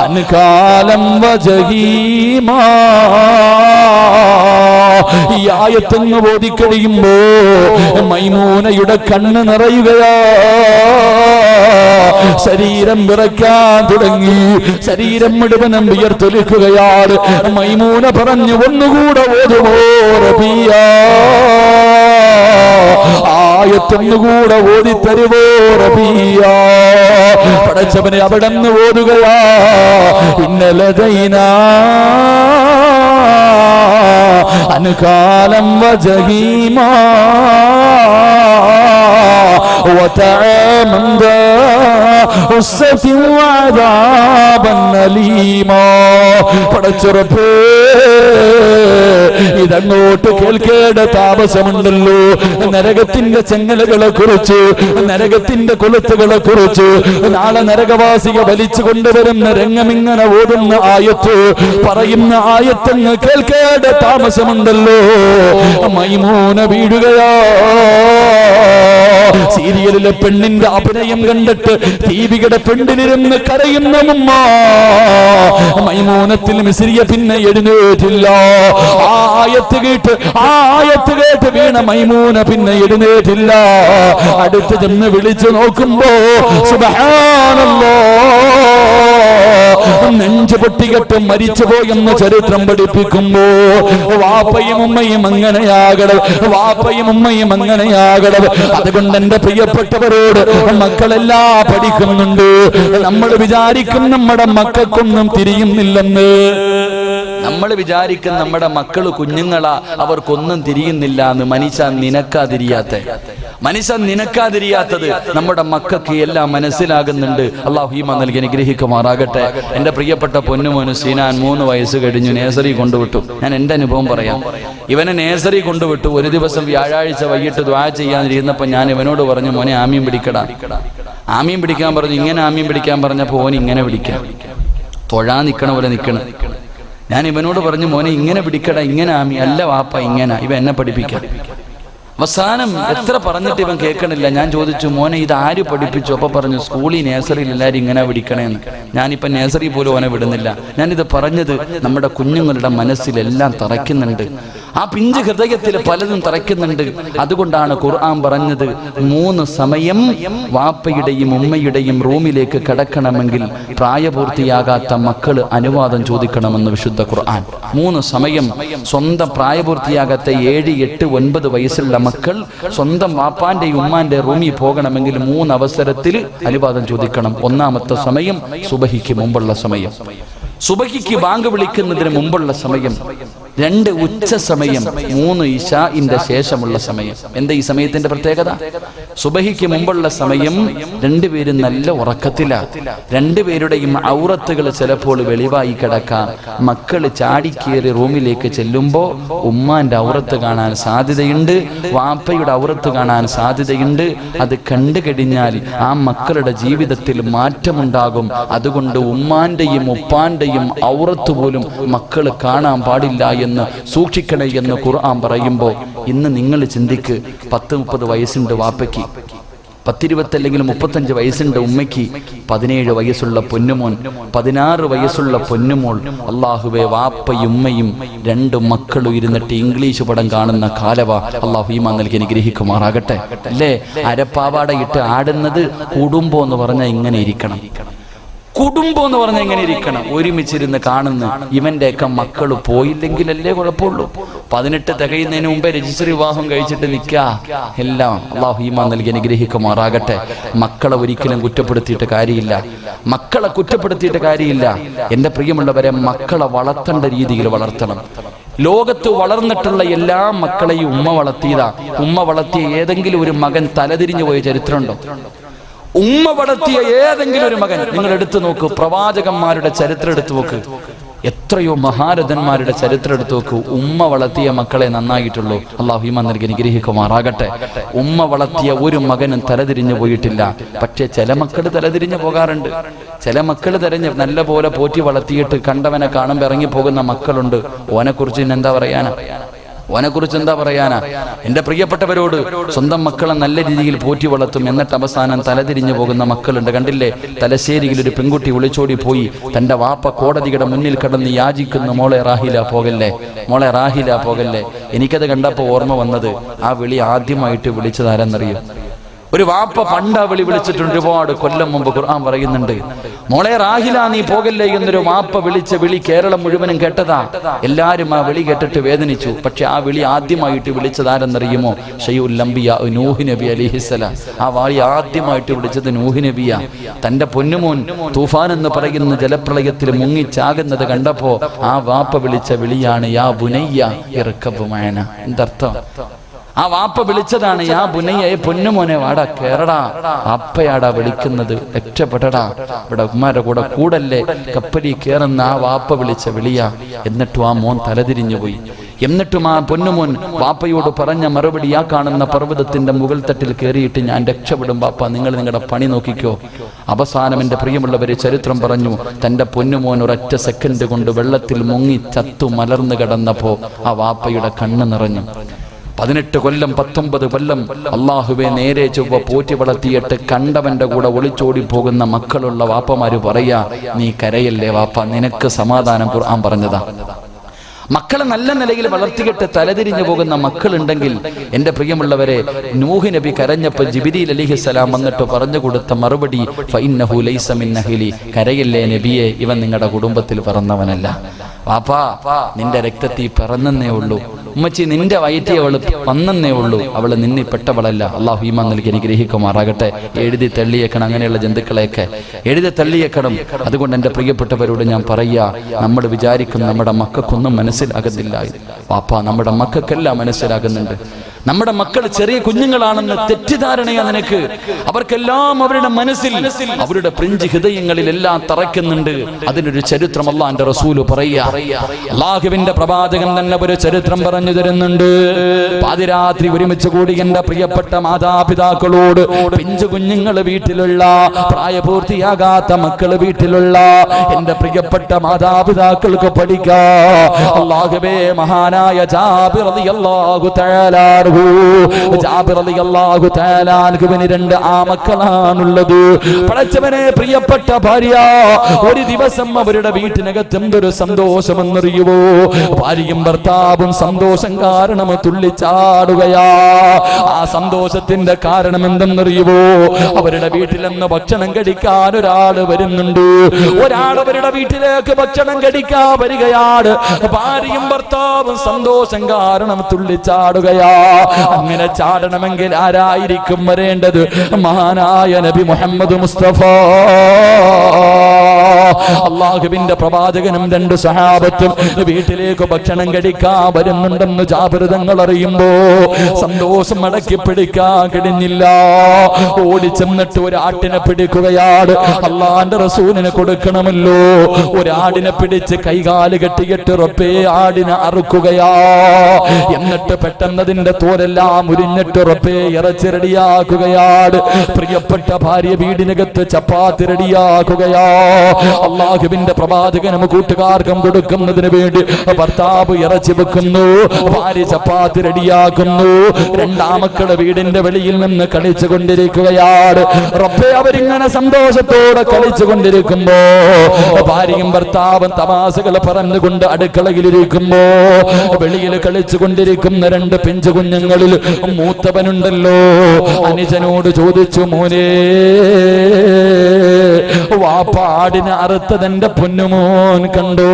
അൻകാലം വജഹീമാ. ഈ ആയത്തെന്ന് ഓതിക്കഴിയുമ്പോ മൈമൂനയുടെ കണ്ണ് നിറയുകയാ. ശരീരം വിറയ്ക്കാൻ തുടങ്ങി, ശരീരം മുഴുവനും വിയർത്തൊലിക്കുകയാണ്. മൈമൂന പറഞ്ഞു ഒന്നുകൂടെ ഓതുമോ റബിയ? ആയത്തൊന്നുകൂടെ ഓതിത്തരുവോ റബിയ? പടച്ചവനെ അവിടെ നിന്ന് ഓതുകയാ. ഇന്നലദൈനാ അൻകാലം വജഹീമാ وطعاما ذا غصة وعذابا أليما. പടച്ചുറപ്പേ ഇതങ്ങോട്ട് കേൾക്കേണ്ട താമസമുണ്ടല്ലോ. നരകത്തിന്റെ ചെങ്ങലകളെ കുറിച്ച്, നരകത്തിന്റെ കൊളുത്തുകളെ കുറിച്ച്, നാളെ നരകവാസിയെ വലിച്ചു കൊണ്ടുവരുന്ന രംഗമിങ്ങനെ ഓടുന്ന ആയത്ത്, പറയുന്ന ആയത്തെന്ന് കേൾക്കേണ്ട താമസമുണ്ടല്ലോ. മൈമൂന വീഴുകയാ. സീരിയലിലെ പെണ്ണിന്റെ അഭിനയം കണ്ടിട്ട് ദീപികയുടെ ഫ്രണ്ടിലിരുന്ന് കരയുന്ന ഉമ്മ. മൈമൂനത്തിൽ മിസ്രിയ പിന്നെ എഴുന്നേറ്റില്ല. ആയത്ത് കേട്ട് വീണ മൈമൂന പിന്നെ എഴുന്നേറ്റില്ല. അടുത്ത് ചെന്ന് വിളിച്ചു നോക്കുമ്പോ സുബ്ഹാനല്ലാഹ്, നെഞ്ചു പൊട്ടികെട്ട് മരിച്ചുപോയെന്ന് ചരിത്രം പഠിപ്പിക്കുമ്പോ വാപ്പയും ഉമ്മയും അങ്ങനെയാകണം, വാപ്പയും ഉമ്മയും അങ്ങനെയാകണം. അതുകൊണ്ട് എന്റെ പ്രിയപ്പെട്ടവരോട് മക്കളെല്ലാം പഠിക്കുന്നുണ്ട്. നമ്മൾ വിചാരിക്കും നമ്മുടെ മക്കൾക്കൊന്നും തിരിയുന്നില്ലെന്ന്. നമ്മൾ വിചാരിക്കും നമ്മുടെ മക്കള് കുഞ്ഞുങ്ങളാ, അവർക്കൊന്നും തിരിയുന്നില്ല എന്ന്. മനുഷ്യ നിനക്കാ തിരിയാത്ത? മനുഷ്യൻ നിനക്കാതിരിയാത്തത് നമ്മുടെ മക്കൾക്ക് എല്ലാം മനസ്സിലാകുന്നുണ്ട്. അള്ളാഹു ഈമാൻ നൽകി അനുഗ്രഹിക്കുമാറാകട്ടെ. എൻ്റെ പ്രിയപ്പെട്ട പൊന്നുമോന് സീനാൻ 3 വയസ്സ് കഴിഞ്ഞു, നേഴ്സറി കൊണ്ടുവിട്ടു. ഞാൻ എൻ്റെ അനുഭവം പറയാം. ഇവനെ നേഴ്സറി കൊണ്ടുവിട്ടു. ഒരു ദിവസം വ്യാഴാഴ്ച വൈകിട്ട് ദുആ ചെയ്യാനിരുന്നപ്പോൾ ഞാൻ ഇവനോട് പറഞ്ഞു, മോനെ ആമീൻ പിടിക്കടാ. ആമീൻ പിടിക്കാൻ പറഞ്ഞു. ഇങ്ങനെ ആമീൻ പിടിക്കാൻ പറഞ്ഞപ്പോൾ ഓൻ ഇങ്ങനെ പിടിക്കാം, തൊഴാൻ നിൽക്കണ പോലെ നിൽക്കണം. ഞാൻ ഇവനോട് പറഞ്ഞു, മോനെ ഇങ്ങനെ പിടിക്കടാ, ഇങ്ങനെ ആമി അല്ല വാപ്പ ഇങ്ങനെ. ഇവ എന്നെ പഠിപ്പിക്കാം. അവസാനം എത്ര പറഞ്ഞിട്ട് ഇവൻ കേൾക്കണില്ല. ഞാൻ ചോദിച്ചു, മോനെ ഇത് ആര് പഠിപ്പിച്ചു? അപ്പൊ പറഞ്ഞു, സ്കൂളിൽ നേഴ്സറിയിൽ എല്ലാവരും ഇങ്ങനെ പിടിക്കണേന്ന്. ഞാനിപ്പോൾ നേഴ്സറി പോലും ഓനെ വിടുന്നില്ല. ഞാനിത് പറഞ്ഞത് നമ്മുടെ കുഞ്ഞുങ്ങളുടെ മനസ്സിലെല്ലാം തറയ്ക്കുന്നുണ്ട്. ആ പിഞ്ച് ഹൃദയത്തിൽ പലതും തറയ്ക്കുന്നുണ്ട്. അതുകൊണ്ടാണ് ഖുർആൻ പറഞ്ഞത് 3 സമയം വാപ്പയുടെയും ഉമ്മയുടെയും റൂമിലേക്ക് കടക്കണമെങ്കിൽ പ്രായപൂർത്തിയാകാത്ത മക്കള് അനുവാദം ചോദിക്കണമെന്ന് വിശുദ്ധ ഖുർആൻ. 3 സമയം സ്വന്തം പ്രായപൂർത്തിയാകാത്ത 7, 8, 9 വയസ്സുള്ള മക്കൾ സ്വന്തം വാപ്പാന്റെ ഉമ്മാന്റെ റൂമിൽ പോകണമെങ്കിൽ 3 അവസരത്തിൽ അനുവാദം ചോദിക്കണം. ഒന്നാമത്തെ സമയം സുബഹിക്ക് മുമ്പുള്ള സമയം, സുബഹിക്ക് ബാങ്ക് വിളിക്കുന്നതിന് മുമ്പുള്ള സമയം, 2 ഉച്ച സമയം, 3 ഇശാഇന്റെ ശേഷമുള്ള സമയം. എന്താ ഈ സമയത്തിന്റെ പ്രത്യേകത? സുബഹിക്ക് മുമ്പുള്ള സമയം രണ്ടുപേരും നല്ല ഉറക്കത്തിലാണ്. രണ്ടുപേരുടെയും ഔറത്തുകൾ ചിലപ്പോൾ വെളിവായി കിടക്കാം. മക്കൾ ചാടിക്കേറി റൂമിലേക്ക് ചെല്ലുമ്പോൾ ഉമ്മാന്റെ ഔറത്ത് കാണാൻ സാധ്യതയുണ്ട്, വാപ്പയുടെ ഔറത്ത് കാണാൻ സാധ്യതയുണ്ട്. അത് കണ്ടു കഴിഞ്ഞാൽ ആ മക്കളുടെ ജീവിതത്തിൽ മാറ്റമുണ്ടാകും. അതുകൊണ്ട് ഉമ്മാന്റെയും ഉപ്പാന്റെയും ഔറത്ത് പോലും മക്കൾ കാണാൻ പാടില്ല എന്ന് സൂക്ഷിക്കണേ എന്ന് ഖുർആൻ പറയുമ്പോൾ ഇന്ന് നിങ്ങൾ ചിന്തിക്ക്, 10-30 വയസ്സുണ്ട് വാപ്പയ്ക്ക്, 10-20 അല്ലെങ്കിൽ 35 വയസ്സുണ്ട് ഉമ്മയ്ക്ക്, 17 വയസ്സുള്ള പൊന്നുമോൻ, 16 വയസ്സുള്ള പൊന്നുമോൾ. അള്ളാഹുവേ, വാപ്പയും ഉമ്മയും 2 മക്കളും ഇരുന്നിട്ട് ഇംഗ്ലീഷ് പടം കാണുന്ന കാലവ. അള്ളാഹു ഈമാൻ നൽകി അനുഗ്രഹിക്കുമാറാകട്ടെ. അല്ലേ, അരപ്പാവാടയിട്ട് ആടുന്നത് കുടുംബം എന്ന് പറഞ്ഞാൽ ഇങ്ങനെ ഇരിക്കണം. കുടുംബം എന്ന് പറഞ്ഞാൽ എങ്ങനെ ഇരിക്കണം? ഒരുമിച്ചിരുന്ന് കാണുന്നു. ഇവന്റെയൊക്കെ മക്കൾ പോയില്ലെങ്കിലല്ലേ കുഴപ്പമുള്ളൂ. 18 തികയുന്നതിന് മുമ്പേ രജിസ്റ്റർ വിവാഹം കഴിച്ചിട്ട് നിൽക്കുക. എല്ലാം അള്ളാഹു ഈമാൻ നൽകി അനുഗ്രഹിക്കുമാറാകട്ടെ. മക്കളെ ഒരിക്കലും കുറ്റപ്പെടുത്തിയിട്ട് കാര്യമില്ല. മക്കളെ കുറ്റപ്പെടുത്തിയിട്ട് കാര്യമില്ല. എൻ്റെ പ്രിയമുള്ളവരെ, മക്കളെ വളർത്തേണ്ട രീതിയിൽ വളർത്തണം. ലോകത്ത് വളർന്നിട്ടുള്ള എല്ലാ മക്കളെയും ഉമ്മ വളർത്തിയതാ. ഉമ്മ വളർത്തിയ ഏതെങ്കിലും ഒരു മകൻ തലതിരിഞ്ഞു പോയ ചരിത്രമുണ്ടോ? ഉമ്മ വളർത്തിയ ഏതെങ്കിലും ഒരു മകൻ നിങ്ങൾ എടുത്തു നോക്കൂ. പ്രവാചകന്മാരുടെ ചരിത്രം എടുത്തു നോക്ക്, എത്രയോ മഹാരഥന്മാരുടെ ചരിത്രം എടുത്തു നോക്കൂ. ഉമ്മ വളർത്തിയ മക്കളെ നന്നായിട്ടുള്ളൂ. അള്ളാഹു ഈമാൻ നൽകി അനുഗ്രഹിക്കുമാറാകട്ടെ. ഉമ്മ വളർത്തിയ ഒരു മകനും തലതിരിഞ്ഞു പോയിട്ടില്ല. പക്ഷെ ചില മക്കൾ തലതിരിഞ്ഞു പോകാറുണ്ട്. ചില മക്കൾ നല്ല പോലെ പോറ്റി വളർത്തിയിട്ട് കണ്ടവനെ കാണുമ്പോൾ ഇറങ്ങിപ്പോകുന്ന മക്കളുണ്ട്. ഓനെക്കുറിച്ച് എന്താ പറയാനാ? ഓനെക്കുറിച്ച് എന്താ പറയാനാ? എൻ്റെ പ്രിയപ്പെട്ടവരോട്, സ്വന്തം മക്കളെ നല്ല രീതിയിൽ പോറ്റി വളർത്തും, എന്നിട്ട് അവസാനം തലതിരിഞ്ഞു പോകുന്ന മക്കളുണ്ട്. കണ്ടില്ലേ, തലശ്ശേരിയിൽ ഒരു പെൺകുട്ടി ഒളിച്ചോടി പോയി തൻ്റെ വാപ്പ കോടതിയുടെ മുന്നിൽ കിടന്ന് യാചിക്കുന്നു, മോളെ റാഹില പോകല്ലേ, മോളെ റാഹില പോകല്ലേ. എനിക്കത് കണ്ടപ്പോൾ ഓർമ്മ വന്നത്, ആ വിളി ആദ്യമായിട്ട് വിളിച്ചതാരെന്നറിയും? ഒരു വാപ്പ പണ്ടാ വിളിച്ചിട്ടുണ്ട്, ഒരുപാട് കൊല്ലം മുമ്പ്. ഖുർആൻ പറയുന്നുണ്ട്, മോളെ റാഹില നീ പോകല്ലേ എന്നൊരു വാപ്പ വിളിച്ച വിളി കേരളം മുഴുവനും കേട്ടതാ. എല്ലാരും ആ വിളി കേട്ടിട്ട് വേദനിച്ചു. പക്ഷെ ആ വിളി ആദ്യമായിട്ട് വിളിച്ചതാരെന്നറിയുമോ? ഷയ്യുൽ അംബിയ നൂഹ് നബി അലൈഹിസ്സലാം. ആ വിളി ആദ്യമായിട്ട് വിളിച്ചത് നൂഹ് നബിയ. തന്റെ പൊന്നുമോൻ തൂഫാൻ എന്ന് പറയുന്ന ജലപ്രളയത്തിൽ മുങ്ങിച്ചാകുന്നത് കണ്ടപ്പോ ആ വാപ്പ വിളിച്ച വിളിയാണ് യാ ബുനയ്യ ഇർകബ് മഅന. എന്തർത്ഥം? ആ വാപ്പ വിളിച്ചതാണ് യാ ബുനയ്യ, പൊന്നുമോനെ വാടാ കേറടാ. അപ്പയാടാ വിളിക്കുന്നത്, രക്ഷപ്പെടടാ, ഇവിടെ ഉമ്മാരുടെ കൂടെ കൂടല്ലേ. കപ്പലിൽ കയറുന്ന ആ വാപ്പ വിളിച്ച വിളിയാ. എന്നിട്ടും ആ മോൻ തലതിരിഞ്ഞു പോയി. എന്നിട്ടും ആ പൊന്നുമോൻ വാപ്പയോട് പറഞ്ഞ മറുപടി, ആ കാണുന്ന പർവ്വതത്തിന്റെ മുകൾ തട്ടിൽ കയറിയിട്ട് ഞാൻ രക്ഷപ്പെടും വാപ്പ, നിങ്ങൾ നിങ്ങളുടെ പണി നോക്കിക്കോ. അവസാനം എൻ്റെ പ്രിയമുള്ളവരെ ചരിത്രം പറഞ്ഞു, തൻ്റെ പൊന്നുമോൻ ഒരൊറ്റ സെക്കൻഡ് കൊണ്ട് വെള്ളത്തിൽ മുങ്ങി ചത്തു മലർന്നു കിടന്നപ്പോ ആ വാപ്പയുടെ കണ്ണ് നിറഞ്ഞു. 18 കൊല്ലം 19 കൊല്ലം അള്ളാഹുവെ നേരെ ചൊവ്വ പോറ്റി വളർത്തിയിട്ട് കണ്ടവന്റെ കൂടെ ഒളിച്ചോടി പോകുന്ന മക്കളുള്ള വാപ്പമാര് പറയാ, നീ കരയല്ലേ വാപ്പ, നിനക്ക് സമാധാനം ഖുർആൻ പറഞ്ഞതാ. മക്കളെ നല്ല നിലയിൽ വളർത്തിയിട്ട് തലതിരിഞ്ഞു പോകുന്ന മക്കളുണ്ടെങ്കിൽ എൻ്റെ പ്രിയമുള്ളവരെ, നൂഹ് നബി കരഞ്ഞപ്പോൾ ജിബ്രീൽ അലൈഹിസ്സലാം വന്നിട്ട് പറഞ്ഞു കൊടുത്ത മറുപടി, ഫഇന്നഹു ലൈസ മിൻ അഹ്ലി, കരയല്ലേ നബിയെ, ഇവൻ നിങ്ങളുടെ കുടുംബത്തിൽ പിറന്നവനല്ല. വാപ്പാ, നിന്റെ രക്തത്തിൽ പിറന്നേ ഉള്ളൂ. ഉമ്മച്ചി, നിന്റെ വയറ്റി അവള് വന്നേ ഉള്ളൂ, അവള് നിന്നിൽ പെട്ടവളല്ല. അള്ളാഹു ഈമാൻ നൽകി അനുഗ്രഹിക്കുമാറാകട്ടെ. എഴുതി തള്ളിയേക്കണം, അങ്ങനെയുള്ള ജന്തുക്കളെയൊക്കെ എഴുതി തള്ളിയേക്കണം. അതുകൊണ്ട് എൻ്റെ പ്രിയപ്പെട്ടവരോട് ഞാൻ പറയാ, നമ്മൾ വിചാരിക്കും നമ്മുടെ മക്കൾക്കൊന്നും മനസ്സിലാകുന്നില്ല. വാപ്പാ, നമ്മുടെ മക്കൾക്കെല്ലാം മനസ്സിലാകുന്നുണ്ട്. നമ്മുടെ മക്കൾ ചെറിയ കുഞ്ഞുങ്ങളാണെന്ന് തെറ്റിദ്ധാരണയാ നിനക്ക്. അവർക്കെല്ലാം അവരുടെ മനസ്സിൽ, അവരുടെ പിഞ്ച് ഹൃദയങ്ങളിൽ എല്ലാം തറയ്ക്കുന്നുണ്ട്. അതിനൊരു ചരിത്രം അല്ലാഹുവിന്റെ റസൂല് പറയാ. അല്ലാഹുവിന്റെ പ്രവാചകൻ തന്നെ ഒരു ചരിത്രം പറഞ്ഞു തരുന്നുണ്ട്. പാതിരാത്രി ഒരുമിച്ച് കൂടി എന്റെ പ്രിയപ്പെട്ട മാതാപിതാക്കളോട്, പിഞ്ചു കുഞ്ഞുങ്ങൾ വീട്ടിലുള്ള, പ്രായപൂർത്തിയാകാത്ത മക്കൾ വീട്ടിലുള്ള എന്റെ പ്രിയപ്പെട്ട മാതാപിതാക്കൾക്ക് പഠിക്കാ. അല്ലാഹുവേ, മഹാനായ ജാബിർ റളിയല്ലാഹു തആല ജാബിർ റളിയല്ലാഹു തആല അൻഹുവിന് 2 ആമക്കളാണുള്ളത്. പടച്ചവനെ, പ്രിയപ്പെട്ട ഭാര്യ ഒരു ദിവസം അവരുടെ വീട്ടിനകത്ത് എന്തൊരു സന്തോഷമെന്നറിയുവോ? ഭാര്യയും ഭർത്താവും സന്തോഷം കാരണം തുള്ളിച്ചാടുകയാ. ആ സന്തോഷത്തിന്റെ കാരണം എന്തെന്നറിയുവോ? അവരുടെ വീട്ടിൽ നിന്ന് ഭക്ഷണം കഴിക്കാൻ ഒരാള് വരുന്നുണ്ട്. ഒരാൾ അവരുടെ വീട്ടിലേക്ക് ഭക്ഷണം കഴിക്കാൻ വരികയാണ്. ഭാര്യയും ഭർത്താവും സന്തോഷം കാരണം തുള്ളിച്ചാടുകയാ. അങ്ങനെ ചാടണമെങ്കിൽ ആരായിരിക്കും വരേണ്ടത്? മഹാനായ നബി മുഹമ്മദ് മുസ്തഫ. അല്ലാഹുവിന്റെ പ്രവാചകനും 2 സഹാബത്തും വീട്ടിലേക്ക് ഭക്ഷണം കഴിക്കാൻ വരുന്നുണ്ടെന്ന് ജാബിർ തങ്ങൾ അറിയുമ്പോ സന്തോഷം അടക്കി പിടിക്കാൻ കഴിഞ്ഞില്ല. ഓടിച്ചെന്നിട്ട് ഒരു ആട്ടിനെ പിടിക്കുകയാണ്. അള്ളാന്റെ റസൂലിനെ കൊടുക്കണമല്ലോ. ഒരാടിനെ പിടിച്ച് കൈകാല് കെട്ടിയിട്ട് റബ്ബേ ആടിനെ അറുക്കുകയാ. എന്നിട്ട് പെട്ടെന്നതിന്റെ തോരെല്ലാം ഉരിഞ്ഞിട്ട് റബ്ബേ ഇറച്ചി റെഡിയാക്കുകയാണ്. പ്രിയപ്പെട്ട ഭാര്യ വീടിനകത്ത് ചപ്പാത്തി റെഡിയാക്കുകയാ. അല്ലാഹുവിന്റെ പ്രവാചകനും കൂട്ടുകാർക്കും കൊടുക്കുന്നതിന് വേണ്ടി ഭർത്താവ് ഇറച്ചി വെക്കുന്നു, ഭാര്യ ചപ്പാത്തി റെഡിയാക്കുന്നു. 2 ആമക്കള് വീടിന്റെ വെളിയിൽ നിന്ന് കളിച്ചു കൊണ്ടിരിക്കുകയാണ്. റബ്ബേ, അവരിങ്ങനെ സന്തോഷത്തോടെ കളിച്ചു കൊണ്ടിരിക്കുമ്പോ ഭാര്യയും ഭർത്താവും തമാശകൾ പറഞ്ഞുകൊണ്ട് അടുക്കളയിലിരിക്കുമ്പോ വെളിയിൽ കളിച്ചു കൊണ്ടിരിക്കുന്ന 2 പിഞ്ചു കുഞ്ഞുങ്ങളിൽ മൂത്തവനുണ്ടല്ലോ, അനുജനോട് ചോദിച്ചു, മോനെ, വാപ്പാടിനെ അറുത്തതെന്റെ പൊന്നുമോൻ കണ്ടോ?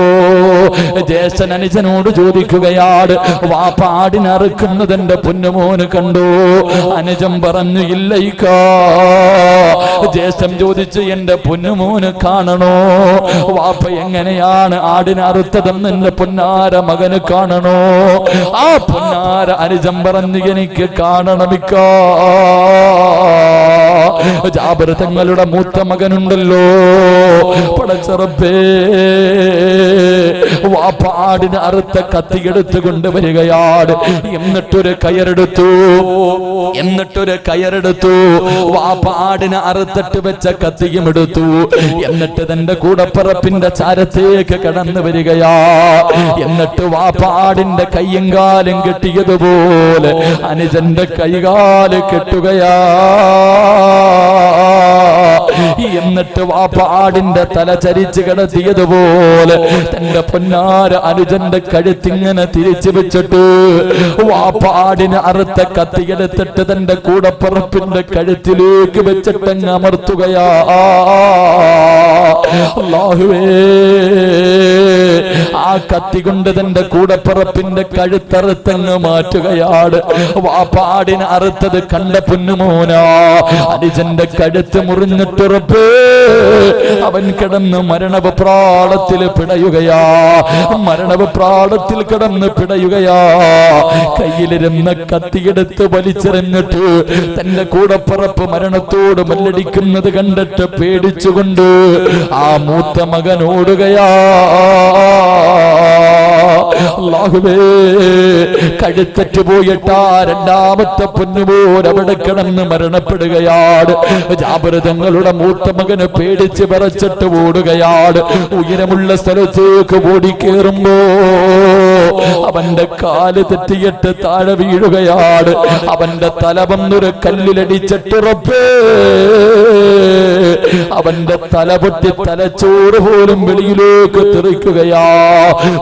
ജ്യേഷ്ഠൻ അനുജനോട് ചോദിക്കുകയാണ്, വാപ്പാടിനെ അറുക്കുന്നതെന്റെ പൊന്നുമോന് കണ്ടോ? അനുജൻ പറഞ്ഞു, ഇല്ലയിക്കാ. ജ്യേഷ്ഠൻ ചോദിച്ചു, എന്റെ പൊന്നുമോന് കാണണോ? വാപ്പ എങ്ങനെയാണ് ആടിനെ അറുത്തതെന്ന് എന്റെ പൊന്നാര മകന് കാണണോ? ആ പൊന്നാര അനുജൻ പറഞ്ഞു, എനിക്ക് കാണണമിക്കാ. ജാബിർ തങ്ങളുടെ മൂത്ത മകനുണ്ടല്ലോ, പടച്ച റബ്ബേ, വാപ്പ ആടിന് അറുത്ത കത്തിയെടുത്ത് കൊണ്ടുവരികയാണ്. എന്നിട്ടൊരു കയറെടുത്തു. വാപ്പ ആടിന് അറുത്തിട്ട് വെച്ച കത്തിയും എടുത്തു. എന്നിട്ട് തന്റെ കൂടപ്പിറപ്പിന്റെ ചാരത്തേക്ക് കടന്നു വരികയാ. എന്നിട്ട് വാപ്പ ആടിന്റെ കയ്യും കാലും കെട്ടിയതുപോലെ അനുജന്റെ കൈകാല് കെട്ടുകയാ. എന്നിട്ട് വാപ്പ ആടിന്റെ തല ചരിച്ച് കിടത്തിയതുപോലെ തന്റെ പൊന്നാര അനുജന്റെ കഴുത്തിങ്ങനെ തിരിച്ചു വെച്ചിട്ട് വാപ്പ ആടിന് അറുത്ത കത്തിയെടുത്തിട്ട് തന്റെ കൂടപ്പിറപ്പിന്റെ കഴുത്തിലേക്ക് വെച്ചിട്ടങ്ങ് അമർത്തുകയാ. അല്ലാഹുവേ, ആ കത്തി കൊണ്ട് തന്റെ കൂടപ്പിറപ്പിന്റെ കഴുത്തറുത്തങ്ങ് മാറ്റുകയാണ്. വാപ്പ ആടിന് അറുത്തത് കണ്ട പൊന്നുമോനാ. അനുജന്റെ കഴുത്ത് മുറിഞ്ഞിട്ട് റബ്ബേ, അവൻ കിടന്ന് മരണപ്രാളത്തിൽ പിടയുകയാ. മരണപ്രാളത്തിൽ കിടന്ന് പിടയുകയാ. കയ്യിലിരുന്ന കത്തിയെടുത്ത് വലിച്ചെറിഞ്ഞിട്ട് തന്റെ കൂടപ്പിറപ്പ് മരണത്തോട് മല്ലടിക്കുന്നത് കണ്ടിട്ട് പേടിച്ചുകൊണ്ട് ആ മൂത്ത മകൻ ഓടുകയാ. അല്ലാഹുവേ, കഴുത്തറ്റ് പോയിട്ടാ 2ാമത്തെ പൊന്നുപോൽ അവിടെ കിടന്ന് മരണപ്പെടുകയാണ്. ജാബിർ തങ്ങളുടെ മൂത്ത മകന് പേടിച്ച് വിറച്ചിട്ട് ഓടുകയാണ്. ഉയരമുള്ള സ്ഥലത്തേക്ക് ഓടിക്കേറുമ്പോ അവന്റെ കാല് തെറ്റിയിട്ട് താഴെ വീഴുകയാണ്. അവന്റെ തല വന്നൊരു കല്ലിലടിച്ചിട്ട് റബ്ബേ, അവന്റെ തല പൊട്ടി തലച്ചോറ് പോലും വെളിയിലേക്ക് തെറിക്കുകയാ.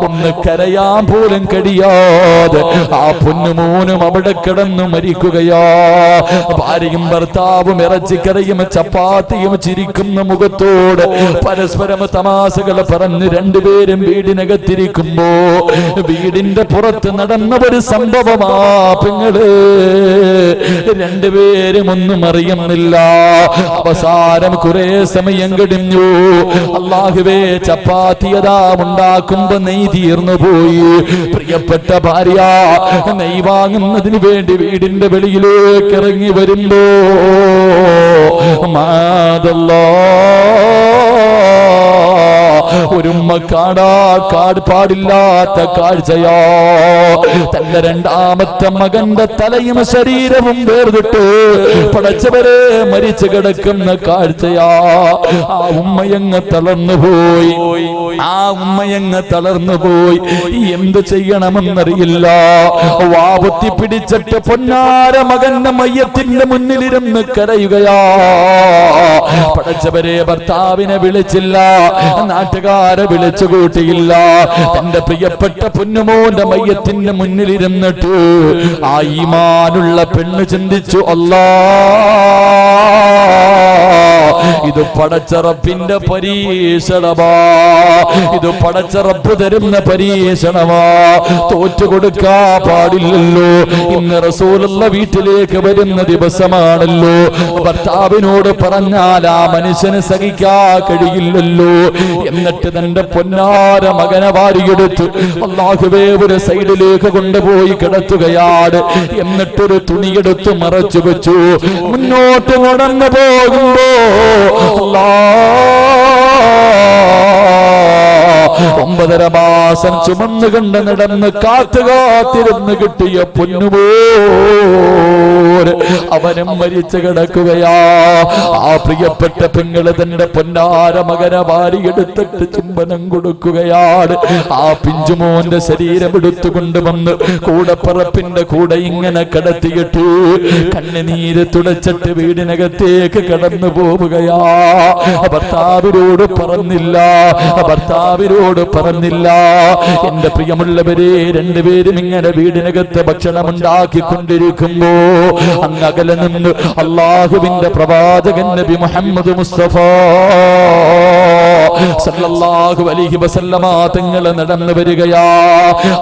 ഒന്ന് കരയാൻ പോലും കഴിയാതെ ആ പൊന്നുമോനും അവിടെ കിടന്നു മരിക്കുകയാ. ഭാര്യയും ഭർത്താവും ഇറച്ചിക്കറിയും ചപ്പാത്തിയും ചിരിക്കുന്ന മുഖത്തോട് പരസ്പരം തമാശകൾ പറഞ്ഞ് 2 പേരും വീടിനകത്തിരിക്കുമ്പോ വീടിന്റെ പുറത്ത് നടന്ന ഒരു സംഭവമാ പെങ്ങള്. 2 പേരും ഒന്നും അറിയുന്നില്ല. അവസാനം കുറെ സമയം കഴിഞ്ഞു. അല്ലാഹുവേ, ചപ്പാത്തിയതാ ഉണ്ടാക്കുമ്പോ നെയ് തീർന്നു പോയി. പോയി. പ്രിയപ്പെട്ട ഭാര്യ നെയ് വാങ്ങുന്നതിന് വേണ്ടി വീടിന്റെ വെളിയിലേക്ക് ഇറങ്ങി വരുമ്പോ ഒരുമ്മ പാടില്ലാത്ത കാഴ്ചയോ തന്റെ രണ്ടാമത്തെ മകന്റെ തലയും ശരീരവും വേർതിട്ട് പടച്ചവരെ മരിച്ചു കിടക്കുന്ന കാഴ്ചയാ. ആ ഉമ്മയങ്ങ് തളർന്നുപോയി. എന്ത് ചെയ്യണമെന്നറിയില്ല. വാപത്തി പിടിച്ചിട്ട് പൊന്നാര മകന്റെ മയ്യത്തിന്റെ മുന്നിലിരുന്ന് കരയുകയാ. പടച്ചവരെ ഭർത്താവിനെ വിളിച്ചില്ല, നാട്ടുകാരെ വിളിച്ചു കൂട്ടിയില്ല. തന്റെ പ്രിയപ്പെട്ട പൊന്നുമോന്റെ മയ്യത്തിന്റെ മുന്നിലിരുന്നിട്ട് ആ ഈമാനുള്ള പെണ്ണ് ചിന്തിച്ചു, അല്ലാ ഇത് പടച്ചറപ്പിന്റെ പരീക്ഷണമാ, ഇത് പടച്ചറപ്പ് തരുന്ന പരീക്ഷണമാ. തോറ്റുകൊടുക്കാ പാടില്ലല്ലോ. ഇന്ന് റസൂലുള്ള വീട്ടിലേക്ക് വരുന്ന ദിവസമാണല്ലോ. ഭർത്താവിനോട് പറഞ്ഞാൽ ആ മനുഷ്യന് സഹിക്കാ കഴിയില്ലല്ലോ. എന്നിട്ട് തന്റെ പൊന്നാര മകനെ വാരിയെടുത്ത് അല്ലാഹുവേ ഒരു സൈഡിലേക്ക് കൊണ്ടുപോയി കിടത്തുകയാണ്. എന്നിട്ടൊരു തുണിയെടുത്ത് മറച്ചു വെച്ചു. മുന്നോട്ട് നടന്നു പോകുമ്പോ 9.5 മാസം ചുമന്നു കണ്ട് നടന്ന് കാത്തിരുന്ന് കിട്ടിയ പൊന്നുപോര് അവനും മരിച്ചു കിടക്കുകയാ. ആ പ്രിയപ്പെട്ട പെങ്ങള് തന്റെ പൊന്നാര മകനെ വാരിയെടുത്തിട്ട് ചുംബനം കൊടുക്കുകയാണ്. ആ പിഞ്ചുമോന്റെ ശരീരം എടുത്തുകൊണ്ടുവന്ന് കൂടപ്പറപ്പിന്റെ കൂടെ ഇങ്ങനെ കിടത്തിയിട്ട് കണ്ണുനീര് തുടച്ചിട്ട് വീടിനകത്തേക്ക് കടന്നു പോവുകയാ. ഭർത്താവിനോട് പറഞ്ഞില്ല. എന്റെ പ്രിയമുള്ളവരെ, രണ്ടുപേരും ഇങ്ങനെ വീടിനകത്ത് ഭക്ഷണം ഉണ്ടാക്കിക്കൊണ്ടിരിക്കുമ്പോ അങ്ങകലെ നിന്ന് അള്ളാഹുവിന്റെ പ്രവാചകൻ നബി മുഹമ്മദ് മുസ്തഫ സല്ലല്ലാഹു അലൈഹി വസല്ലമ തങ്ങൾ നടന്നു വരികയാ.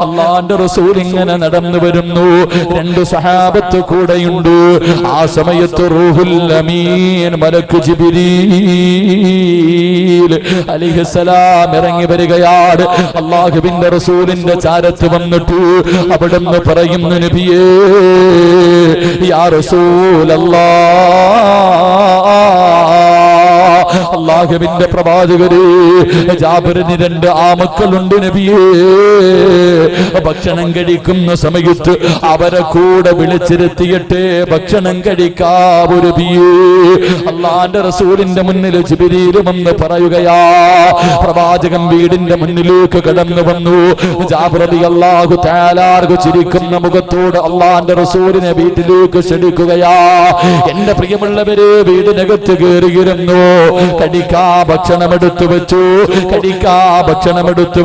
അള്ളാന്റെ റസൂൽ ഇങ്ങനെ നടന്നു വരുന്നു. 2 സഹാബത്ത് കൂടെയുണ്ട്. ആ സമയത്ത് റൂഹുൽ അമീൻ മലക്ക് ജിബ്രീൽ അലൈഹിസ്സലാം ഇറങ്ങി വരികയാണ്. അള്ളാഹുവിന്റെ റസൂലിന്റെ ചാരത്ത് വന്നിട്ട് അവിടുന്ന് പറയുന്നു, നബിയേ യാ റസൂലല്ലാഹ്, അള്ളാഹുവിന്റെ പ്രവാചകരെ, ജാബിറിന് 2 ആമക്കളുണ്ട് നബിയേ. ഭക്ഷണം കഴിക്കുന്ന സമയത്ത് അവരെ കൂടെ വിളിച്ചിരുത്തിയിട്ട് ഭക്ഷണം കഴിക്കാവൂ നബിയേ. അള്ളാന്റെ റസൂലിന്റെ മുന്നിൽ ജിബ്രീൽ വന്ന് പറയുകയാ. പ്രവാചകൻ വീടിന്റെ മുന്നിലേക്ക് കടന്നു വന്നു. ജാബിർ റളിയല്ലാഹു തആല ചിരിക്കുന്ന മുഖത്തോട് അള്ളാന്റെ റസൂലിനെ വീട്ടിലേക്ക് ക്ഷണിക്കുകയാ. എന്റെ പ്രിയമുള്ളവരെ, വീടിനകത്ത് കയറിയിരുന്നു. കടിക്കാ ഭക്ഷണം എടുത്തു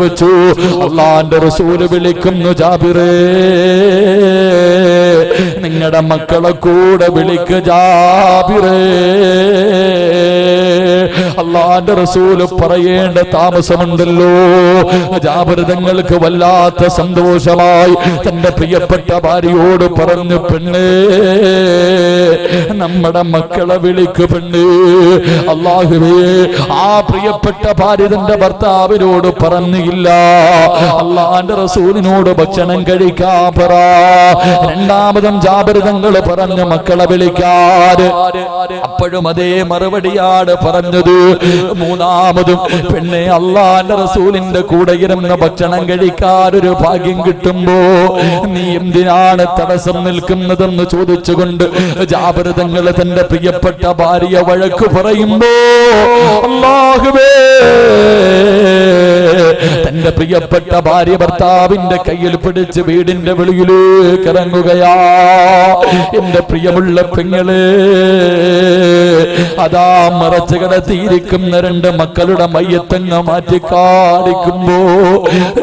വെച്ചു. അള്ളാന്റെ റസൂല് വിളിക്കുന്നു, ജാബിറേ നിങ്ങളുടെ മക്കളെ കൂടെ വിളിക്ക് ജാബിറേ. അള്ളാന്റെ റസൂല് പറയേണ്ട താമസമുണ്ടല്ലോ. ജാബിർ തങ്ങൾക്ക് വല്ലാത്ത സന്തോഷമായി തന്റെ പ്രിയപ്പെട്ട ഭാര്യയോട് പറഞ്ഞു, പെണ്ണേ നമ്മുടെ മക്കളെ വിളിക്ക് പെണ്ണേ. അല്ലാഹുവേ, ആ പ്രിയപ്പെട്ട ഭാര്യ തന്റെ ഭർത്താവിനോട് പറഞ്ഞില്ല. അള്ളാന്റെ റസൂലിനോട് ഭക്ഷണം കഴിക്കാൻ പറ. രണ്ടാമതും ജാബിർ തങ്ങൾ പറഞ്ഞു, മക്കളെ വിളിക്കാറ്. അപ്പോഴും അതേ മറുപടിയാണ് പറഞ്ഞത്. മൂന്നാമതും, പെണ്ണെ അള്ളാന്റെ റസൂലിന്റെ കൂടെ ഇരുന്ന് ഭക്ഷണം കഴിക്കാൻ ഒരു ഭാഗ്യം കിട്ടുമ്പോ നീ എന്തിനാണ് തടസ്സം നിൽക്കുന്നതെന്ന് ചോദിച്ചുകൊണ്ട് ജാബിർ തങ്ങൾ തന്റെ പ്രിയപ്പെട്ട ഭാര്യ വഴക്ക് പറയുമ്പോ അല്ലാഹുവേ, തന്റെ പ്രിയപ്പെട്ട ഭാര്യ ഭർത്താവിന്റെ കയ്യിൽ പിടിച്ച് വീടിന്റെ വെളിയിലേക്ക് ഇറങ്ങുകയാ. എന്റെ പ്രിയമുള്ള പെങ്ങളെ, അതാ മറച്ചു കിടത്തിയിരിക്കുന്ന 2 മക്കളുടെ മയ്യത്തങ്ങ് മാറ്റി കാണിക്കുമ്പോ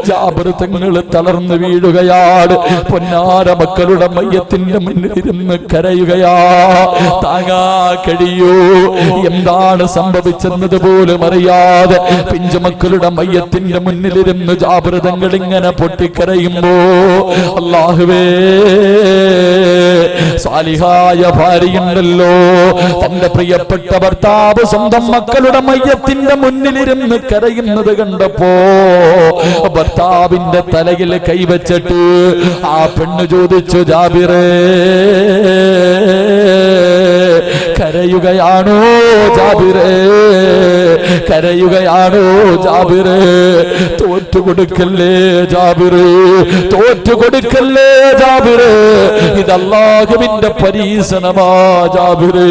ജാബിർ തങ്ങൾ തളർന്നു വീഴുകയാണ്. പൊന്നാര മക്കളുടെ മയ്യത്തിന്റെ മുന്നിലിരുന്ന് കരയുകയാ. താങ്ങാ കഴിയോ? എന്താണ് സംഭവിച്ചെന്നത് പോലും അറിയാതെ പിഞ്ചുമക്കളുടെ മയ്യത്തിന്റെ മുന്നിലിരുന്ന് ജാബിർ തങ്ങൾ ഇങ്ങനെ പൊട്ടിക്കരയുമ്പോ അല്ലാഹുവേ, സാലിഹായ ഭാര്യയുണ്ടല്ലോ, തന്റെ പ്രിയ പ്രിയപ്പെട്ട ഭർത്താവ് സ്വന്തം മക്കളുടെ മയ്യത്തിന്റെ മുന്നിലിരുന്ന് കരയുന്നത് കണ്ടപ്പോ ഭർത്താവിന്റെ തലയിൽ കൈവച്ചിട്ട് ആ പെണ്ണ് ചോദിച്ചു, ജാബിറേ, കരയുകയാണോ ജാബിറേ, കരയുകയാണോ ജാബിറേ? തോറ്റുകൊടുക്കല്ലേ ജാബിറേ, തോറ്റുകൊടുക്കല്ലേ ജാബിറേ, ഇത് അല്ലാഹുവിന്റെ പരീക്ഷണമാ ജാബിറേ.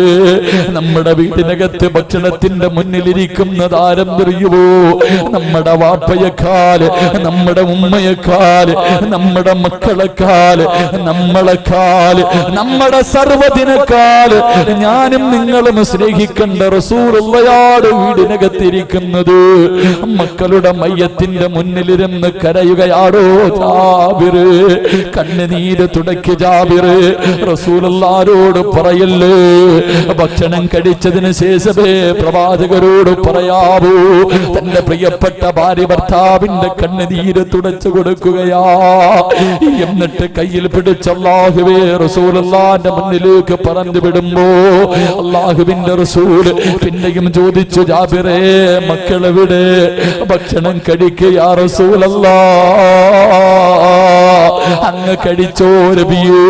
നമ്മുടെ വീടിനകത്ത് ഭക്ഷണത്തിന്റെ മുന്നിലിരിക്കുന്നത് ആരെന്നറിയുമോ? നമ്മുടെ വാപ്പയെക്കാല്, നമ്മുടെ ഉമ്മയെക്കാല്, നമ്മുടെ മക്കളെക്കാല്, നമ്മളെക്കാല്, നമ്മുടെ സർവ്വതിനെക്കാല് ഞാനും നിങ്ങളും സ്നേഹിക്കേണ്ട റസൂലുള്ളാഹിയുടെ വീടിനകത്തിരിക്കുന്നത് മക്കളുടെ മയ്യത്തിന്റെ മുന്നിലിരുന്ന് കരയുകയാണോ ജാബിർ? കണ്ണുനീര് തുടക്കി ജാബിർ റസൂലുള്ളാഹിയോട് പറയല്ലേ, ഭക്ഷണം കഴിച്ചതിന് ശേഷമേ പ്രവാചകരോട് പറയാവൂ. തന്റെ പ്രിയപ്പെട്ട ഭാര്യ ഭർത്താവിന്റെ കണ്ണുനീര് തുടച്ചു കൊടുക്കുകയാ. എന്നിട്ട് കയ്യിൽ പിടിച്ച അല്ലാഹുവേ റസൂലുള്ളാഹിന്റെ മുന്നിലേക്ക് പറഞ്ഞു വിടുമ്പോ അല്ലാഹുവിന്റെ റസൂൽ പിന്നെയും ചോദിച്ചു, ജാബിറേ, മക്കളെവിടെ? ഭക്ഷണം കഴിക്കുക റസൂലല്ലാഹ്, അങ്ങ് കഴിച്ചോ നബിയേ?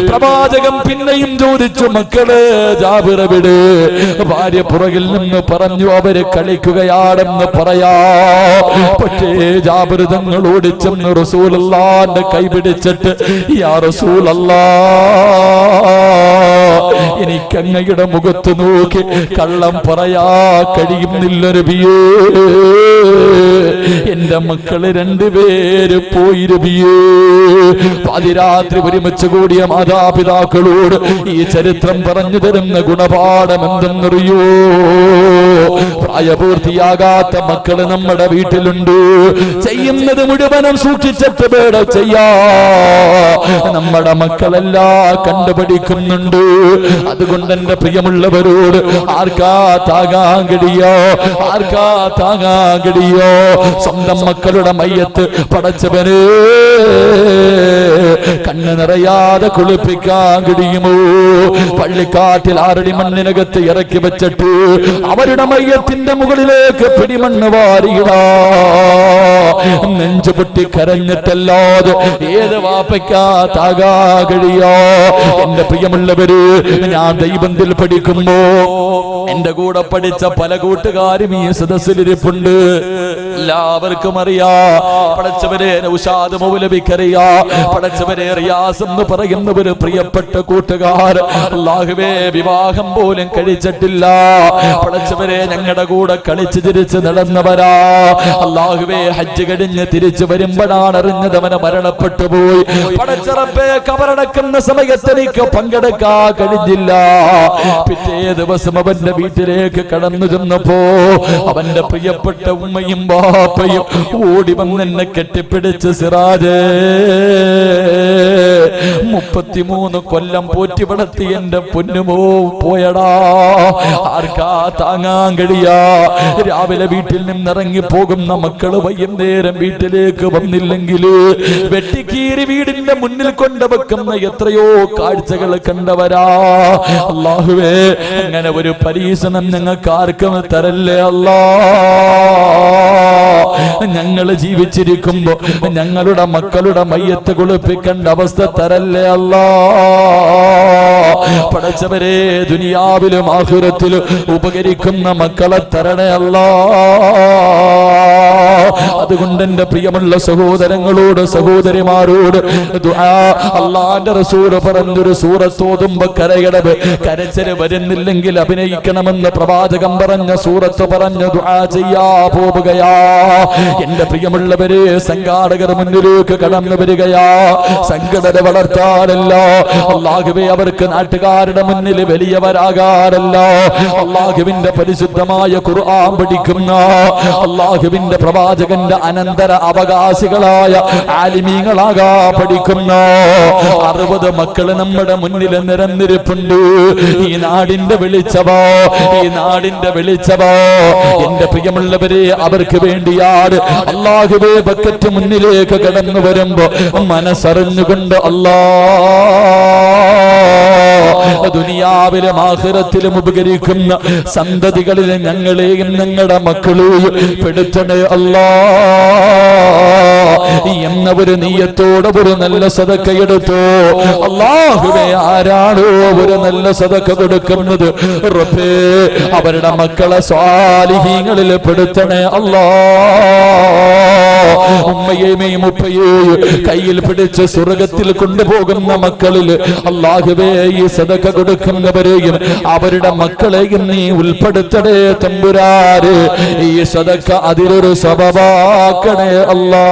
പ്രവാചകൻ പിന്നെയും ചോദിച്ചു, മക്കളെ ജാബിറെവിടെ? ഭാര്യ പുറകിൽ നിന്ന് പറഞ്ഞു, അവര് കളിക്കുകയാണെന്ന് പറയാ. പക്ഷേ ജാബിർ തങ്ങൾ ഓടിച്ചെന്ന് റസൂലുള്ളാഹിന്റെ കൈ പിടിച്ചിട്ട്, യാ റസൂലല്ലാഹ്, എനിക്ക് അങ്ങയുടെ മുഖത്ത് നോക്കി കള്ളം പറയാ കഴിയുന്നില്ല നബിയേ. എന്റെ മക്കള് രണ്ടുപേര് പോയി നബിയേ. പാതിരാത്രി ഒരുമിച്ച് കൂടിയ മാതാപിതാക്കളോട് ഈ ചരിത്രം പറഞ്ഞു തരുന്ന ഗുണപാഠം എന്തെന്നറിയോ? പ്രായപൂർത്തിയാകാത്ത മക്കള് നമ്മുടെ വീട്ടിലുണ്ട്. ചെയ്യുന്നത് മുഴുവനും സൂക്ഷിച്ചിട്ട് വേണം ചെയ്യാ. നമ്മുടെ മക്കളെല്ലാം കണ്ടുപിടിക്കുന്നുണ്ട്. അതുകൊണ്ട് എന്റെ പ്രിയമുള്ളവരോട് ആർക്കാ താങ്ങാൻ കഴിയോ? ആർക്കാ താങ്ങാൻ കഴിയോ? സ്വന്തം മക്കളുടെ മയ്യത്ത് പടച്ചവന് കണ്ണ് നിറയാതെ കുളിപ്പിക്കാൻ കഴിയുമോ? പള്ളിക്കാട്ടിൽ 6 അടി മണ്ണിനകത്ത് ഇറക്കി വെച്ചിട്ട് അവരുടെ മയ്യത്തിന്റെ മുകളിലേക്ക് പിടിമണ്ണ് വാരിയിടാ. നെഞ്ചുപൊട്ടി കരഞ്ഞിട്ടല്ലാതെ ഏത് വാപ്പയ്ക്കാ താകാ കഴിയോ? എന്റെ പ്രിയമുള്ളവര്, ഞാൻ ദൈവത്തിൽ പഠിക്കുമ്പോ എന്റെ കൂടെ പഠിച്ച പല കൂട്ടുകാരും ഈ സദസ്സിലിരിപ്പുണ്ട്. എല്ലാവർക്കും അറിയാ, പഠിച്ചവരെ നൗഷാദ് മൗലവിക്കറിയാ, പഠിച്ചവരെ റിയാസ് എന്ന് പറയുന്ന ഒരു പ്രിയപ്പെട്ട കൂട്ടുകാർ അല്ലാഹുവേ വിവാഹം പോലും കഴിച്ചിട്ടില്ല. പഠിച്ചവരെ ഞങ്ങളുടെ കൂടെ കളിച്ച് ചിരിച്ച് നടന്നവരാ. അല്ലാഹുവേ ഹജ്ജ് കഴിഞ്ഞ് തിരിച്ചു വരുമ്പോഴാണ് അറിഞ്ഞത് അവനെ മരണപ്പെട്ടു പോയി. പഠിച്ചറപ്പേ കബറടക്കുന്ന സമയത്ത് എനിക്ക് പങ്കെടുക്കാൻ കഴിഞ്ഞില്ല. പിറ്റേ ദിവസം അവന്റെ വീട്ടിലേക്ക് കടന്നു ചെന്നപ്പോ അവന്റെ പ്രിയപ്പെട്ട ഉമ്മയും ബാപ്പയും ഓടി വന്നെന്നെ കെട്ടിപ്പിടിച്ച്, സിറാജേ, 33 കൊല്ലം പോറ്റി വളർത്തി എന്റെ പൊന്നുമോ പോയടാ, ആർക്കാ താങ്ങാൻ കഴിയാ? രാവിലെ വീട്ടിൽ നിന്നിറങ്ങി പോകുന്ന മക്കള് വൈകുന്നേരം വീട്ടിലേക്ക് വന്നില്ലെങ്കിൽ വെട്ടിക്കീറി വീടിന്റെ മുന്നിൽ കൊണ്ടുവെക്കുന്ന എത്രയോ കാഴ്ചകൾ കണ്ടവരാ. അല്ലാഹുവേ, അങ്ങനെ ഒരു പരീക്ഷണം ഞങ്ങൾക്ക് ആർക്കും തരല്ലേ അല്ലാ. ഞങ്ങള് ജീവിച്ചിരിക്കുമ്പോ ഞങ്ങളുടെ മക്കളുടെ മയ്യത്ത് കുളിപ്പിക്കേണ്ട അവസ്ഥ തരല്ലേ അല്ലാ. പടച്ചവരെ, ദുനിയാവിലും ആഖിറത്തിലും ഉപകരിക്കുന്ന മക്കളെ തരണേ അല്ലാ. അതുകൊണ്ട് എന്റെ പ്രിയമുള്ള സഹോദരങ്ങളോട് സഹോദരിമാരോട് ദുആ, അല്ലാഹുവിന്റെ റസൂൽ പറഞ്ഞൊരു സൂറത്ത് ഓതുമ്പോ കരയണത്, കരച്ചില് വരുന്നില്ലെങ്കിൽ അഭിനയിക്കണമെന്ന് പ്രവാചകൻ പറഞ്ഞ സൂറത്ത് പറഞ്ഞ് ദുആ ചെയ്യാ പോവുകയാ. എന്റെ പ്രിയമുള്ളവരെ, സംഘാടകർ മുന്നിലേക്ക് കടന്നു വരികയാ. സംഘടന വളർത്താനല്ല, അല്ലാഹുവേ അവർക്ക് നാട്ടുകാരുടെ മുന്നിൽ വലിയവരാകാറല്ല. അല്ലാഹുവിന്റെ പരിശുദ്ധമായ ഖുർആൻ പഠിക്കുന്ന, അല്ലാഹുവിന്റെ പ്രവാചകന്റെ അനന്തര അവകാശികളായ ആലിമീങ്ങളാകാ പഠിക്കുന്ന 60 മക്കള് നമ്മുടെ മുന്നിൽ നിരന്നിരിപ്പുണ്ട്. ഈ നാടിന്റെ വെളിച്ചവോ, ഈ നാടിന്റെ വെളിച്ചവോ. എന്റെ പ്രിയമുള്ളവരെ, അവർക്ക് വേണ്ടിയാണ് അല്ലാഹുവേ ബക്കറ്റ് മുന്നിലേക്ക് കടന്നു വരുമ്പോ മനസ്സറിഞ്ഞുകൊണ്ട് അല്ലാഹ് ദുനിയാവിലും ആഖിറത്തിലും ഉപകരിക്കുന്ന സന്തതികളിൽ ഞങ്ങളെയും ഞങ്ങളുടെ മക്കളെയും പെടുത്തണേ അല്ലാ എന്ന ഒരു നിയ്യത്തോടെ ഒരു നല്ല സദക്ക എടുത്തോ. അല്ലാഹുവേ, ആരാണോ ഒരു നല്ല സദക്ക കൊടുക്കുന്നത് റബ്ബേ അവരുടെ മക്കളെ സ്വാലിഹീങ്ങളിൽ പെടുത്തണേ അല്ലാ. ഉമ്മയെയും ഉപ്പയെയും കയ്യിൽ പിടിച്ച് സ്വർഗത്തിൽ കൊണ്ടുപോകുന്ന മക്കളിൽ അല്ലാഹുവേ ഈ സദക്ക കൊടുക്കുന്നവരെയും അവരുടെ മക്കളെയും നീ ഉൾപ്പെടുത്തണേ തമ്പുരാനെ. ഈ സദക്ക അതിലൊരു സബബാക്കണേ അല്ലാ.